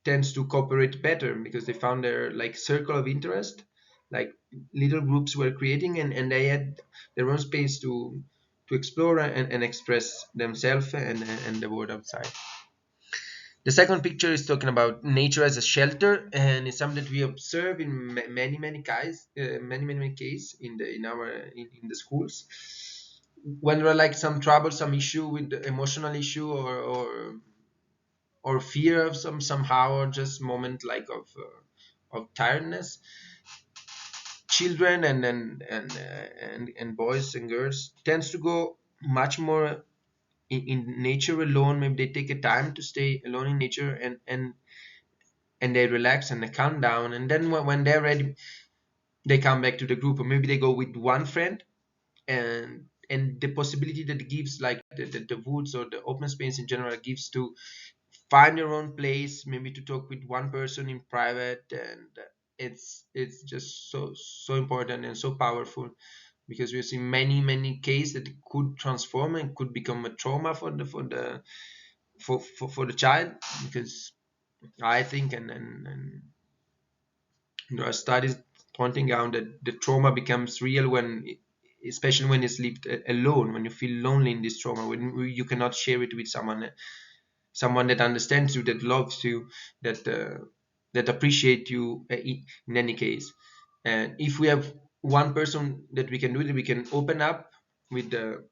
tends to cooperate better because they found their like circle of interest, like little groups were creating, and they had their own space to explore and express themselves and the world outside. The second picture is talking about nature as a shelter, and it's something that we observe in many cases in the schools when there are like some trouble, some issue with the emotional issue, or fear of somehow, or just moment like of tiredness. Children and boys and girls tends to go much more in nature alone. Maybe they take a time to stay alone in nature, and they relax and they calm down, and then when they're ready they come back to the group, or maybe they go with one friend. And the possibility that it gives, like the woods or the open space in general gives to find your own place, maybe to talk with one person in private, and it's just so important and so powerful, because we see many cases that it could transform and could become a trauma for the child. Because I think, and there are studies pointing out that the trauma becomes real especially when it's lived alone, when you feel lonely in this trauma, when you cannot share it with someone that understands you, that loves you, that appreciate you in any case. And if we have one person that we can do that, we can open up with the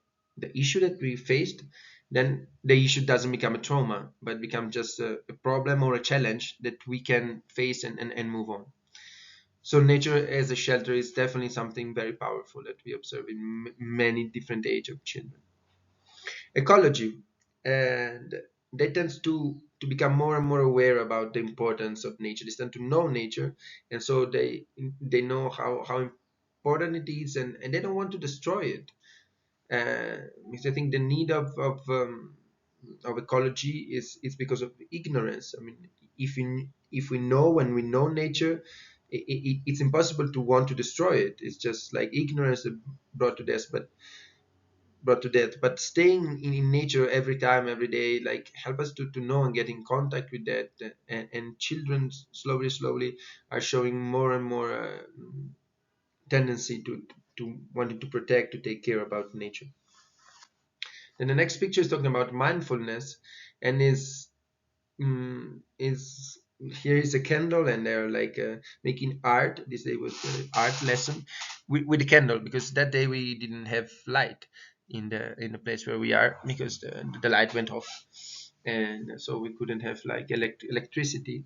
issue that we faced, then the issue doesn't become a trauma, but become just a problem or a challenge that we can face and move on. So nature as a shelter is definitely something very powerful that we observe in many different age of children. Ecology, and they tend to become more and more aware about the importance of nature. They tend to know nature, and so they know how important it is, and they don't want to destroy it. Because I think the need of ecology is because of ignorance. I mean, if we know, when we know nature, it's impossible to want to destroy it. It's just like ignorance that brought to death. But staying in nature every time, every day, like help us to know and get in contact with that. And children slowly are showing more and more tendency to wanting to protect, to take care about nature. And the next picture is talking about mindfulness, and is here is a candle, and they're like making art. This day was the art lesson with the candle, because that day we didn't have light in the place where we are, because the light went off, and so we couldn't have like electricity.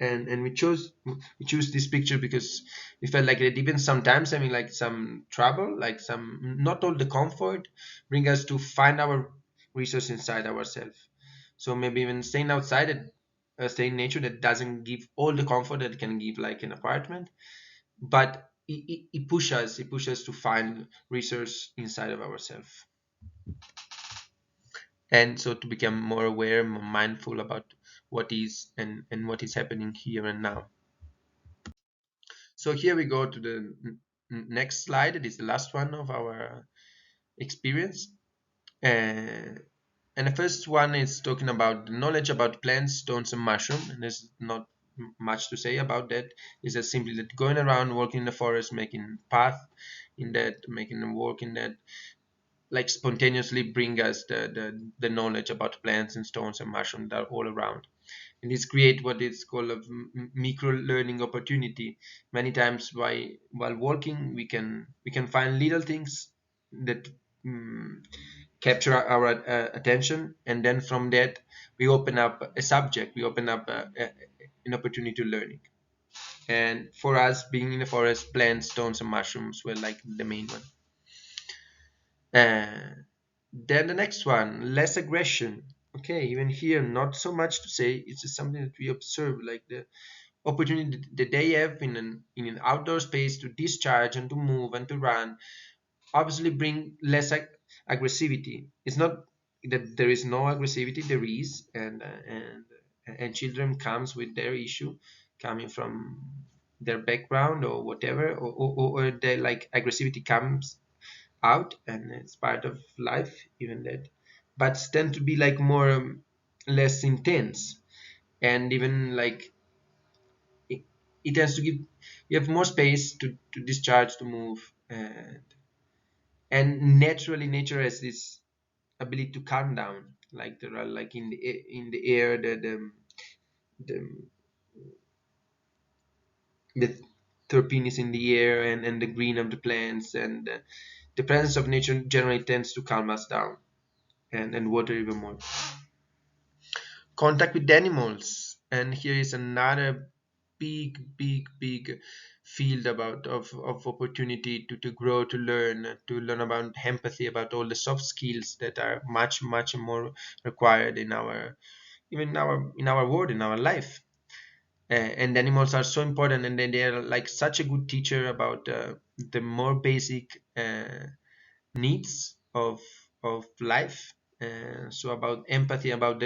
And we chose this picture because we felt like that even sometimes having like some trouble, like some not all the comfort, bring us to find our resource inside ourselves. So maybe even staying outside, staying in nature, that doesn't give all the comfort that it can give like an apartment, but it pushes us to find resource inside of ourselves, and so to become more aware, more mindful about what is and what is happening here and now. So here we go to the next slide. It is the last one of our experience. Uh, and the first one is talking about the knowledge about plants, stones, and mushroom. And there's not much to say about that. It's just simply that going around, walking in the forest, making path in that, making them walk in that, like spontaneously bring us the knowledge about plants and stones and mushroom that are all around. and this create what is called a micro learning opportunity. Many times while walking we can find little things that um, capture our attention, and then from that we open up a subject, we open up an opportunity to learning. And for us, being in the forest, plants, stones, and mushrooms were like the main one. uh, then the next one, less aggression. Okay, even here, not so much to say. It's just something that we observe, like the opportunity that they have in an outdoor space to discharge and to move and to run. Obviously, bring less aggressivity. It's not that there is no aggressivity. There is, and children comes with their issue, coming from their background or whatever, or their like aggressivity comes out, and it's part of life, even that, but tend to be like more less intense, and even like it, it tends to give you have more space to discharge, to move, and naturally nature has this ability to calm down, like there are like in the air, the, the terpene is in the air, and the green of the plants, and the presence of nature generally tends to calm us down, and water even more. Contact with animals, and here is another big field of opportunity to grow, to learn about empathy, about all the soft skills that are much more required in our, even in our world, in our life. And animals are so important, and they are like such a good teacher about the more basic needs of life. So about empathy, about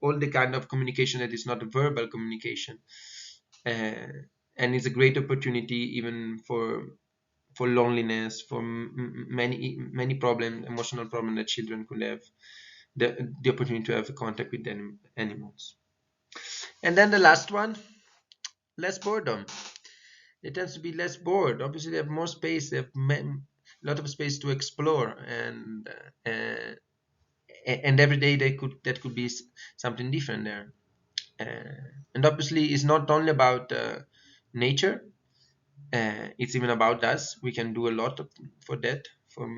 all the kind of communication that is not verbal communication, uh, and it's a great opportunity even for loneliness, for many problems, emotional problems that children could have. The opportunity to have a contact with animals. And then the last one, less boredom. It tends to be less bored. Obviously, they have more space. They have a lot of space to explore, and every day that could be something different there. And obviously, it's not only about nature. It's even about us. We can do a lot for that, for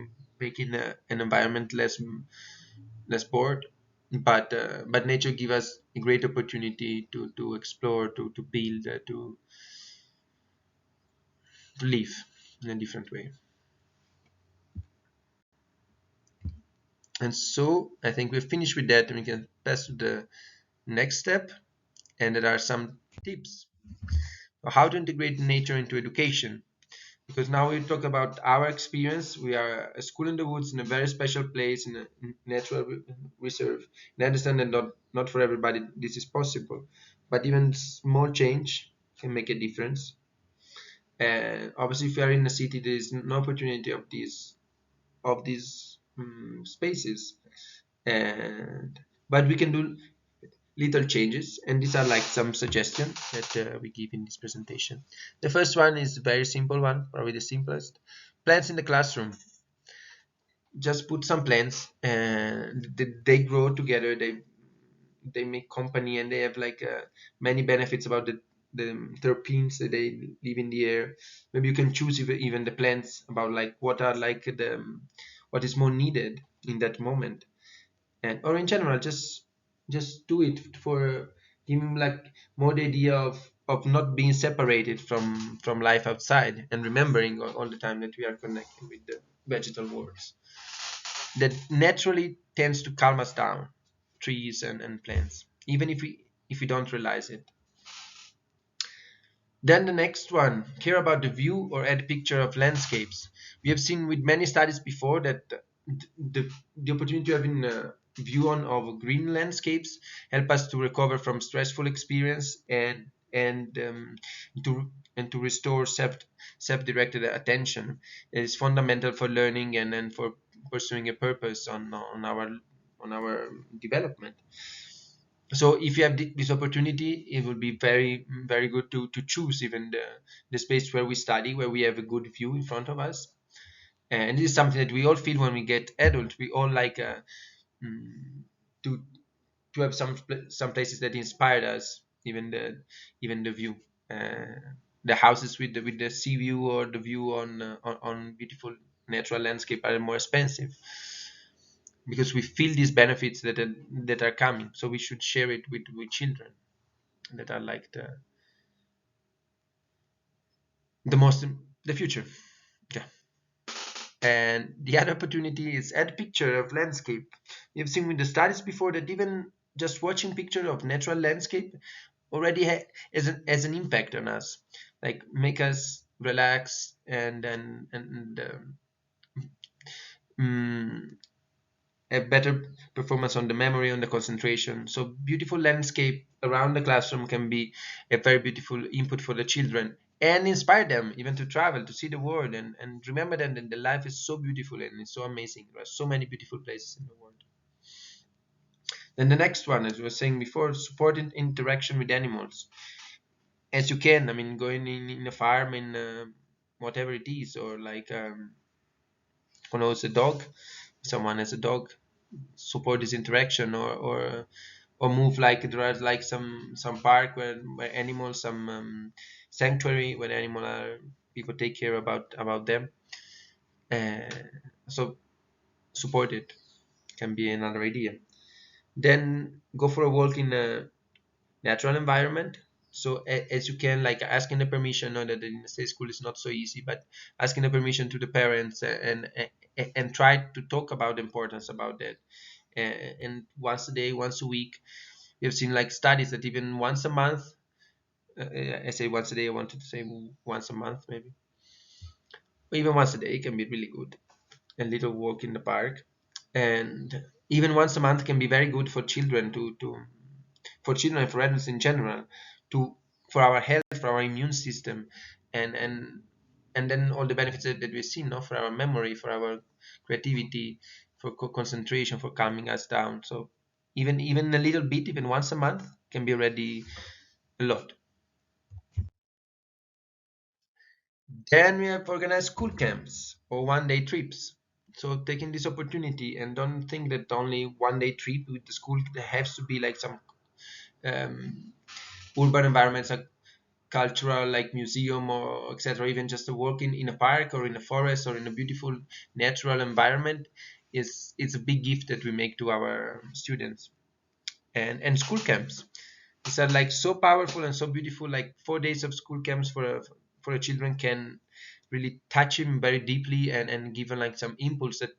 making an environment less bored. But nature give us a great opportunity to explore, to build, to live in a different way. And so I think we've finished with that, and we can pass to the next step. And there are some tips for how to integrate nature into education. Because now we talk about our experience. We are a school in the woods in a very special place in a natural reserve. And I understand that not for everybody this is possible, but even small change can make a difference. And obviously, if you are in a city, there is no opportunity of these spaces. And but we can do little changes, and these are like some suggestions that we give in this presentation. The first one is a very simple one, probably the simplest. Plants in the classroom. Just put some plants, and they grow together. They make company, and they have like many benefits about the terpenes that they live in the air. Maybe you can choose even the plants about like what are like what is more needed in that moment, and or in general just do it for giving like more the idea of not being separated from life outside, and remembering all the time that we are connected with the vegetal worlds that naturally tends to calm us down, trees and plants, even if we don't realize it. Then the next one, care about the view or add picture of landscapes. We have seen with many studies before that the opportunity to having a view on of green landscapes help us to recover from stressful experience, to to restore self-directed attention. It is fundamental for learning and for pursuing a purpose on our development. So if you have this opportunity, it would be very good to choose even the space where we study, where we have a good view in front of us. And this is something that we all feel when we get adult. We all like mm, to to have some places that inspired us, even the view, uh, the houses with the sea view or the view on beautiful natural landscape are more expensive, because we feel these benefits that are coming. So we should share it with children that are like the most the future. Yeah. And the other opportunity is add picture of landscape. You've seen with the studies before that even just watching picture of natural landscape already has an impact on us, like make us relax and mm, have better performance on the memory, on the concentration. So beautiful landscape around the classroom can be a very beautiful input for the children and inspire them even to travel, to see the world, and remember them that the life is so beautiful and it's so amazing. There are so many beautiful places in the world. Then the next one, as we were saying before, supporting interaction with animals. As you can, I mean, going in a farm, in whatever it is, or like who knows, a dog, someone has a dog, support this interaction, or move, like there are like some park where animals, some sanctuary where animal are, people take care about them, uh, so support it can be another idea. Then go for a walk in a natural environment. So as you can, like asking the permission. Know that in the state school is not so easy, but asking the permission to the parents, and try to talk about the importance about that. And once a day, once a week, we have seen like studies that even once a month, I say once a day, I wanted to say once a month maybe, or even once a day can be really good. A little walk in the park, and even once a month can be very good for children, to for children and for adults in general, to for our health, for our immune system, and then all the benefits that we've seen, no, for our memory, for our creativity, for concentration, for calming us down. So even a little bit, even once a month, can be already a lot. Then we have organized school camps or one-day trips. So taking this opportunity, and don't think that only one-day trip with the school, there has to be like some um, urban environments, like cultural, like museum or etc. Even just a walk in a park or in a forest or in a beautiful natural environment is it's a big gift that we make to our students. And school camps, these are like so powerful and so beautiful. Like 4 days of school camps for a children can really touch him very deeply, and give him like some impulse that,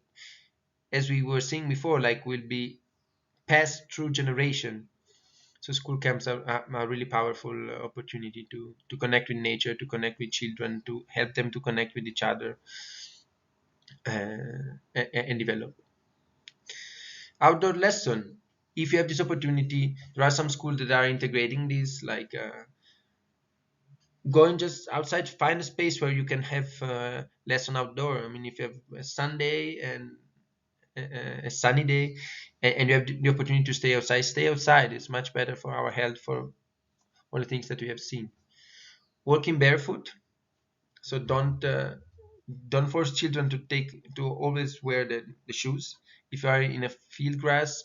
as we were saying before, like will be passed through generation. So school camps are a really powerful opportunity to connect with nature, to connect with children, to help them to connect with each other, and develop outdoor lesson. If you have this opportunity, there are some schools that are integrating this, like going just outside, find a space where you can have lesson outdoor. I mean, if you have a Sunday and a sunny day, and you have the opportunity to stay outside. It's much better for our health, for all the things that we have seen. Walking barefoot, so don't force children to always wear the shoes. If you are in a field grass,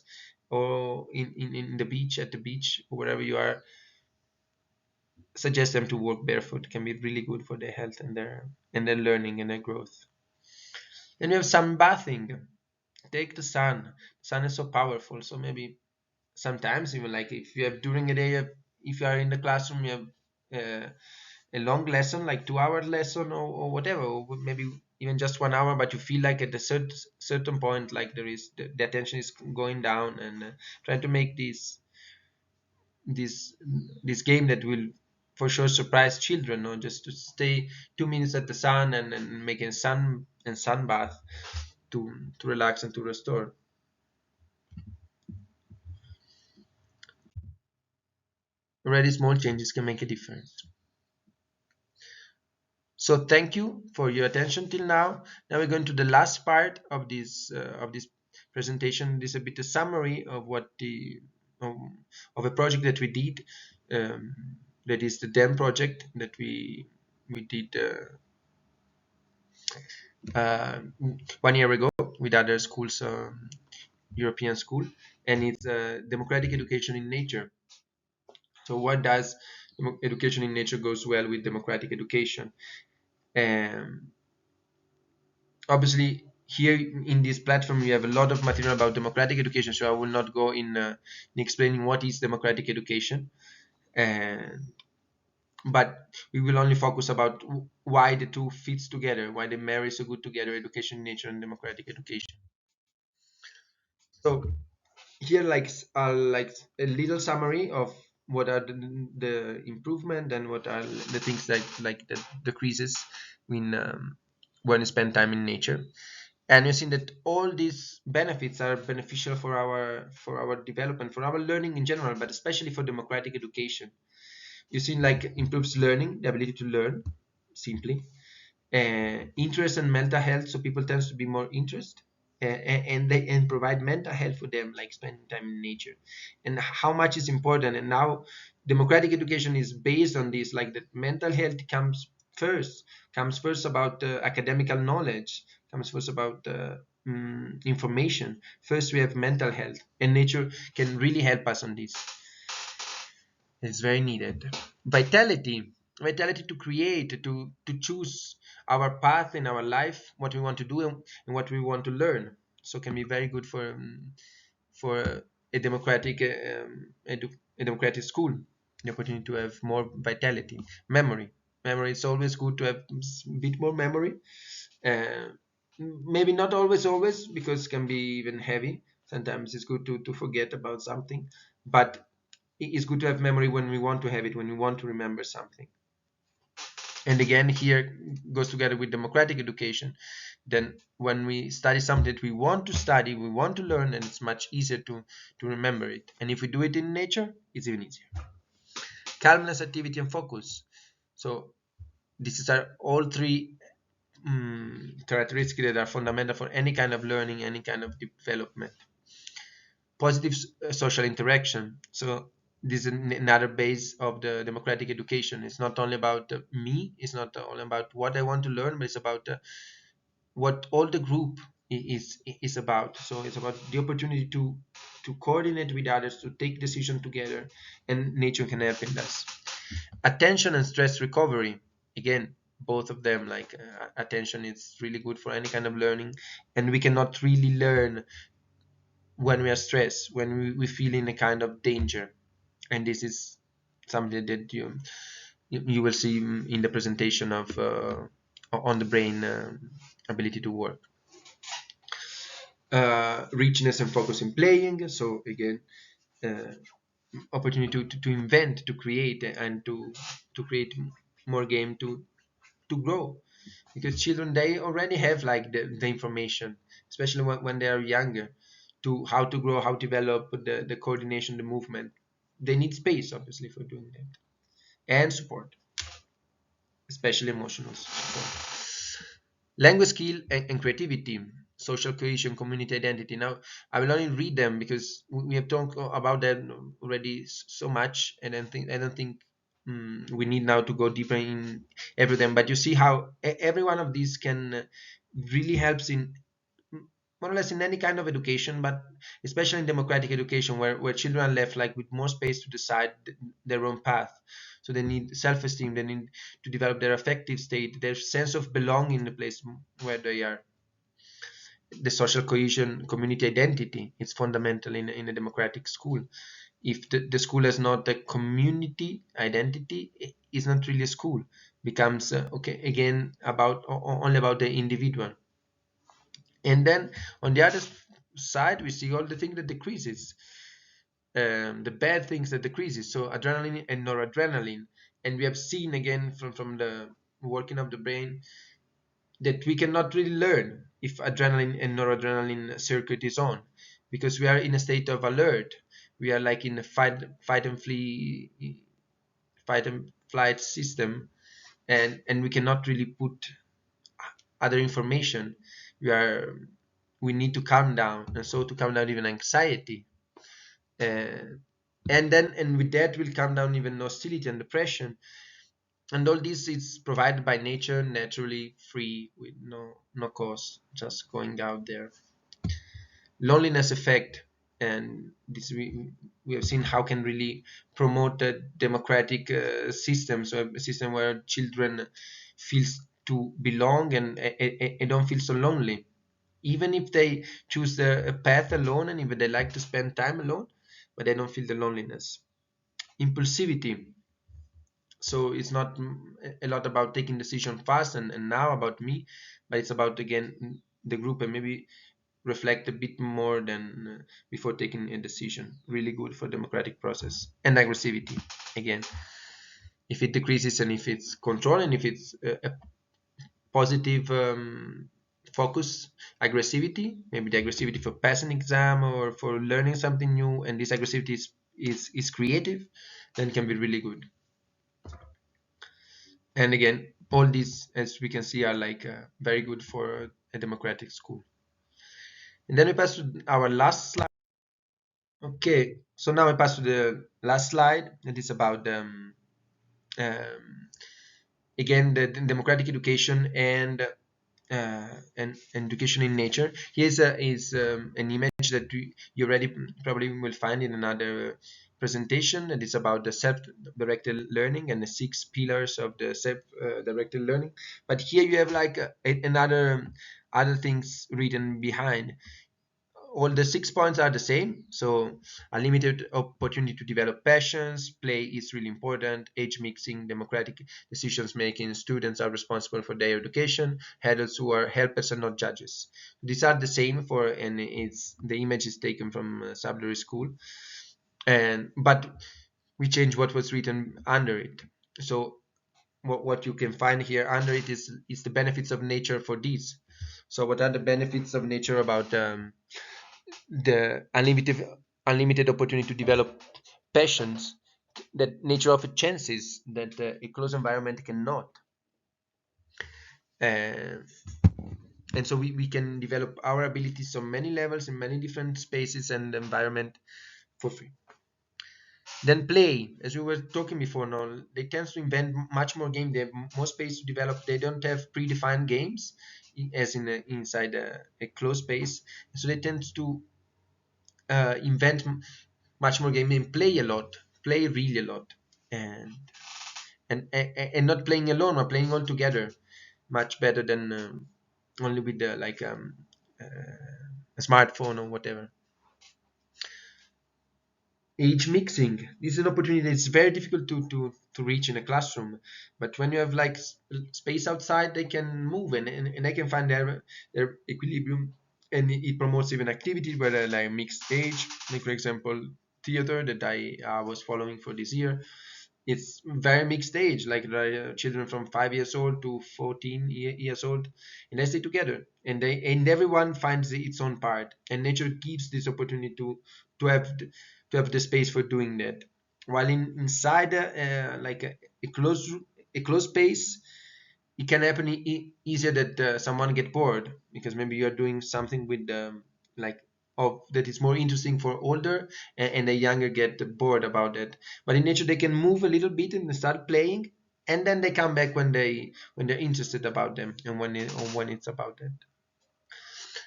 or in the beach, at the beach, or wherever you are, suggest them to walk barefoot. It can be really good for their health and their learning and their growth. Then we have sunbathing. Take the sun. The sun is so powerful. So maybe sometimes, even like if you have during a day, if you are in the classroom, you have a long lesson, like 2 hour lesson, or whatever, or maybe even just 1 hour, but you feel like at a certain point, like there is the attention is going down, and trying to make this this game that will for sure surprise children, or just to stay 2 minutes at the sun, and make a sun bath to relax and to restore. Already small changes can make a difference. So thank you for your attention till now. Now we're going to the last part of this presentation. This is a bit a summary of what the of a project that we did. That is the DEM project that we did uh, 1 year ago with other schools European school, and it's democratic education in nature. So what does education in nature goes well with democratic education? Um, Obviously, here in this platform we have a lot of material about democratic education, so I will not go in explaining what is democratic education, and but we will only focus about why the two fits together, why they marry so good together, education in nature and democratic education. So here like a little summary of what are the improvement and what are the things that like the decreases when you spend time in nature. And you see that all these benefits are beneficial for our development, for our learning in general, but especially for democratic education. You see, like improves learning, the ability to learn simply, interest and mental health. So people tends to be more interested, and they and provide mental health for them, like spending time in nature, and how much is important. And now democratic education is based on this, like that mental health comes first about academical knowledge, comes first about information. First we have mental health, and nature can really help us on this. It's very needed. Vitality, vitality to create, to choose our path in our life, what we want to do and what we want to learn. So can be very good for a democratic a democratic school. The opportunity to have more vitality, memory. Memory is always good to have a bit more memory. Uh, Maybe not always because it can be even heavy. Sometimes it's good to forget about something, but it's good to have memory when we want to have it, when we want to remember something. And again, here goes together with democratic education. Then when we study something that we want to study, we want to learn, and it's much easier to remember it. And if we do it in nature, it's even easier. Calmness, activity, and focus. So these are all three characteristics that are fundamental for any kind of learning, any kind of development. Positive social interaction. So this is another base of the democratic education. It's not only about me, it's not only about what I want to learn, but it's about what all the group is about. So it's about the opportunity to coordinate with others, to take decision together, and nature can help in this. Attention and stress recovery. Again, both of them, like attention is really good for any kind of learning, and we cannot really learn when we are stressed, when we feel in a kind of danger. And this is something that you will see in the presentation of on the brain ability to work. Richness and focus in playing. So again, uh, opportunity to invent, to create, and to create more game to grow, because children they already have like the information, especially when they are younger, to how to grow, how to develop the coordination, the movement. They need space obviously for doing that, and support, especially emotional support. Language skill and creativity, social cohesion, community identity. Now I will only read them because we have talked about that already so much, and I don't think we need now to go deeper in every them. But you see how every one of these can really helps in more or less in any kind of education, but especially in democratic education, where children are left like with more space to decide their own path. So they need self-esteem, they need to develop their affective state, their sense of belonging in the place where they are. The social cohesion, community identity, is fundamental in a democratic school. If the school has not a community identity, it's not really a school. Becomes okay again about only about the individual. And then on the other side, we see all the things that decreases, the bad things that decreases. So adrenaline and noradrenaline, and we have seen again from the working of the brain that we cannot really learn if adrenaline and noradrenaline circuit is on, because we are in a state of alert. We are like in a fight and flight system, and we cannot really put other information. We are we need to calm down, and so to calm down even anxiety, uh, and with that will calm down even hostility and depression. And all this is provided by nature, naturally, free, with no cost, just going out there. loneliness effect, and this we have seen how can really promote a democratic system, so a system where children feels to belong and don't feel so lonely, even if they choose a path alone and even they like to spend time alone, but they don't feel the loneliness. Impulsivity, so it's not a lot about taking decision fast and now about me, but it's about again the group, and maybe reflect a bit more than before taking a decision. Really good for democratic process. And aggressivity, again, if it decreases and if it's control and if it's a positive focus, aggressivity, maybe the aggressivity for passing exam or for learning something new, and this aggressivity is creative, then can be really good. And again, all these, as we can see, are like very good for a democratic school. And then we pass to our last slide. Okay, so now we pass to the last slide. It is about um, again the democratic education and education in nature. Here's an image that you already probably will find in another presentation. That is about the self-directed learning and the 6 pillars of the self-directed learning. But here you have like another other things written behind. All the 6 points are the same. So unlimited opportunity to develop passions, play is really important, age mixing, democratic decisions making, students are responsible for their education, adults who are helpers and not judges. These are the same for, and it's the image is taken from Sablery School, and but we change what was written under it. So what you can find here under it is the benefits of nature for these. So what are the benefits of nature about the unlimited opportunity to develop passions that nature offers chances that a closed environment cannot, uh, and so we can develop our abilities on many levels in many different spaces and environment for free. Then play, as we were talking before, now they tend to invent much more game, they have more space to develop, they don't have predefined games as in inside a closed space, so they tend to invent much more game and play a lot, play really a lot, and and not playing alone or playing all together, much better than only with the like a smartphone or whatever. Age mixing, this is an opportunity that's very difficult to reach in a classroom, but when you have like space outside, they can move and they can find their equilibrium, and it promotes even activities where like mixed age, like for example theater that I was following for this year. It's very mixed age, like children from 5 years old to 14 years old, and they stay together, and everyone finds its own part, and nature gives this opportunity to have to have the space for doing that. While inside like a closed space, it can happen easier that someone get bored because maybe you are doing something with like of that is more interesting for older, and the younger get bored about it. But in nature they can move a little bit and start playing, and then they come back when they're interested about them, and when it's about it.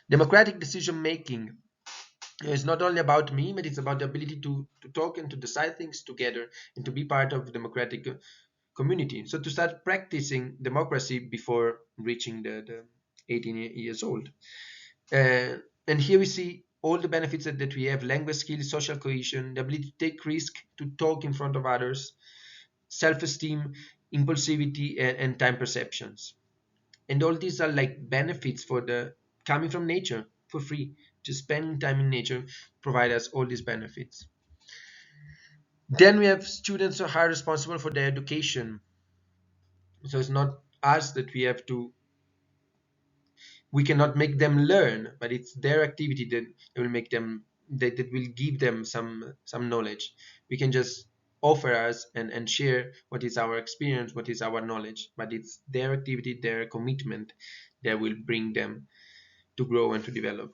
Democratic decision making is not only about me, but it's about the ability to talk and to decide things together and to be part of democratic community. So to start practicing democracy before reaching the 18 years old. Uh, and here we see all the benefits that we have: language skills, social cohesion, the ability to take risk, to talk in front of others, self-esteem, impulsivity, and time perceptions. And all these are like benefits for the coming from nature for free. Just spending time in nature provide us all these benefits. Then we have students who are responsible for their education. So it's not us that we cannot make them learn, but it's their activity that will make them that will give them some knowledge. We can just offer us and share what is our experience, what is our knowledge, but it's their activity, their commitment that will bring them to grow and to develop.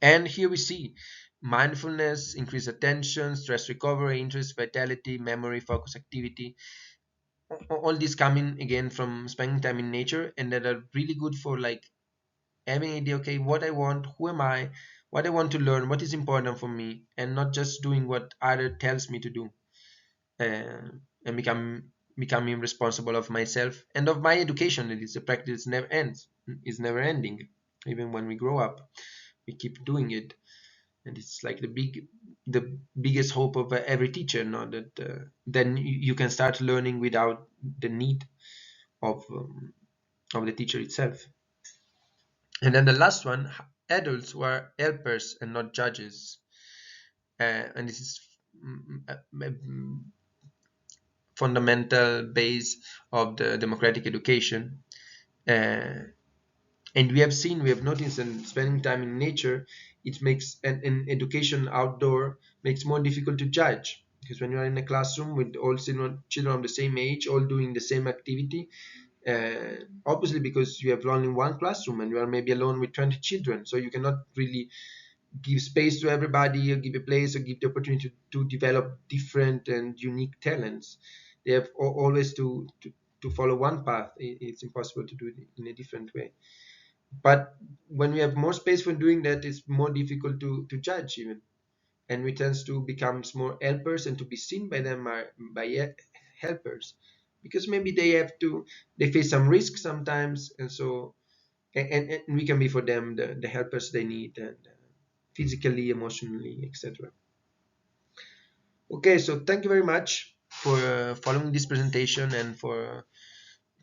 And here we see mindfulness, increased attention, stress recovery, interest, vitality, memory, focus, activity. All these coming again from spending time in nature, and that are really good for like having an idea, okay, what I want, who am I, what I want to learn, what is important for me, and not just doing what other tells me to do, and becoming responsible of myself and of my education. It is a practice never ends, is never ending. Even when we grow up, we keep doing it, and it's like the biggest hope of every teacher. Now that then you can start learning without the need of the teacher itself. And then the last one, adults who are helpers and not judges. And this is fundamental base of the democratic education. Uh, and we have noticed that spending time in nature, it makes an education outdoor makes more difficult to judge. Because when you are in a classroom with all children of the same age, all doing the same activity, obviously because you have only one classroom and you are maybe alone with 20 children, so you cannot really give space to everybody or give a place or give the opportunity to develop different and unique talents. They have always to follow one path. It's impossible to do it in a different way. But when we have more space for doing that, it's more difficult to judge even, and we tend to become more helpers and to be seen by them by helpers, because maybe they face some risk sometimes, and so and we can be for them the helpers they need, and physically, emotionally, etc. Okay, so thank you very much for following this presentation and for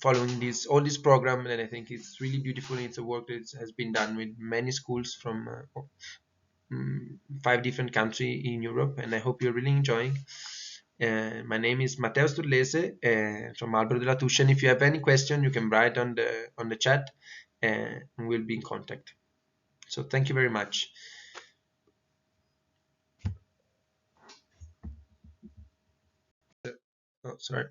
following this all this program, and I think it's really beautiful. It's a work that has been done with many schools from 5 different countries in Europe, and I hope you're really enjoying. My name is Matteo Sturlese from Albero della Tuscia, and if you have any question, you can write on the chat, and we'll be in contact. So thank you very much. Oh, sorry.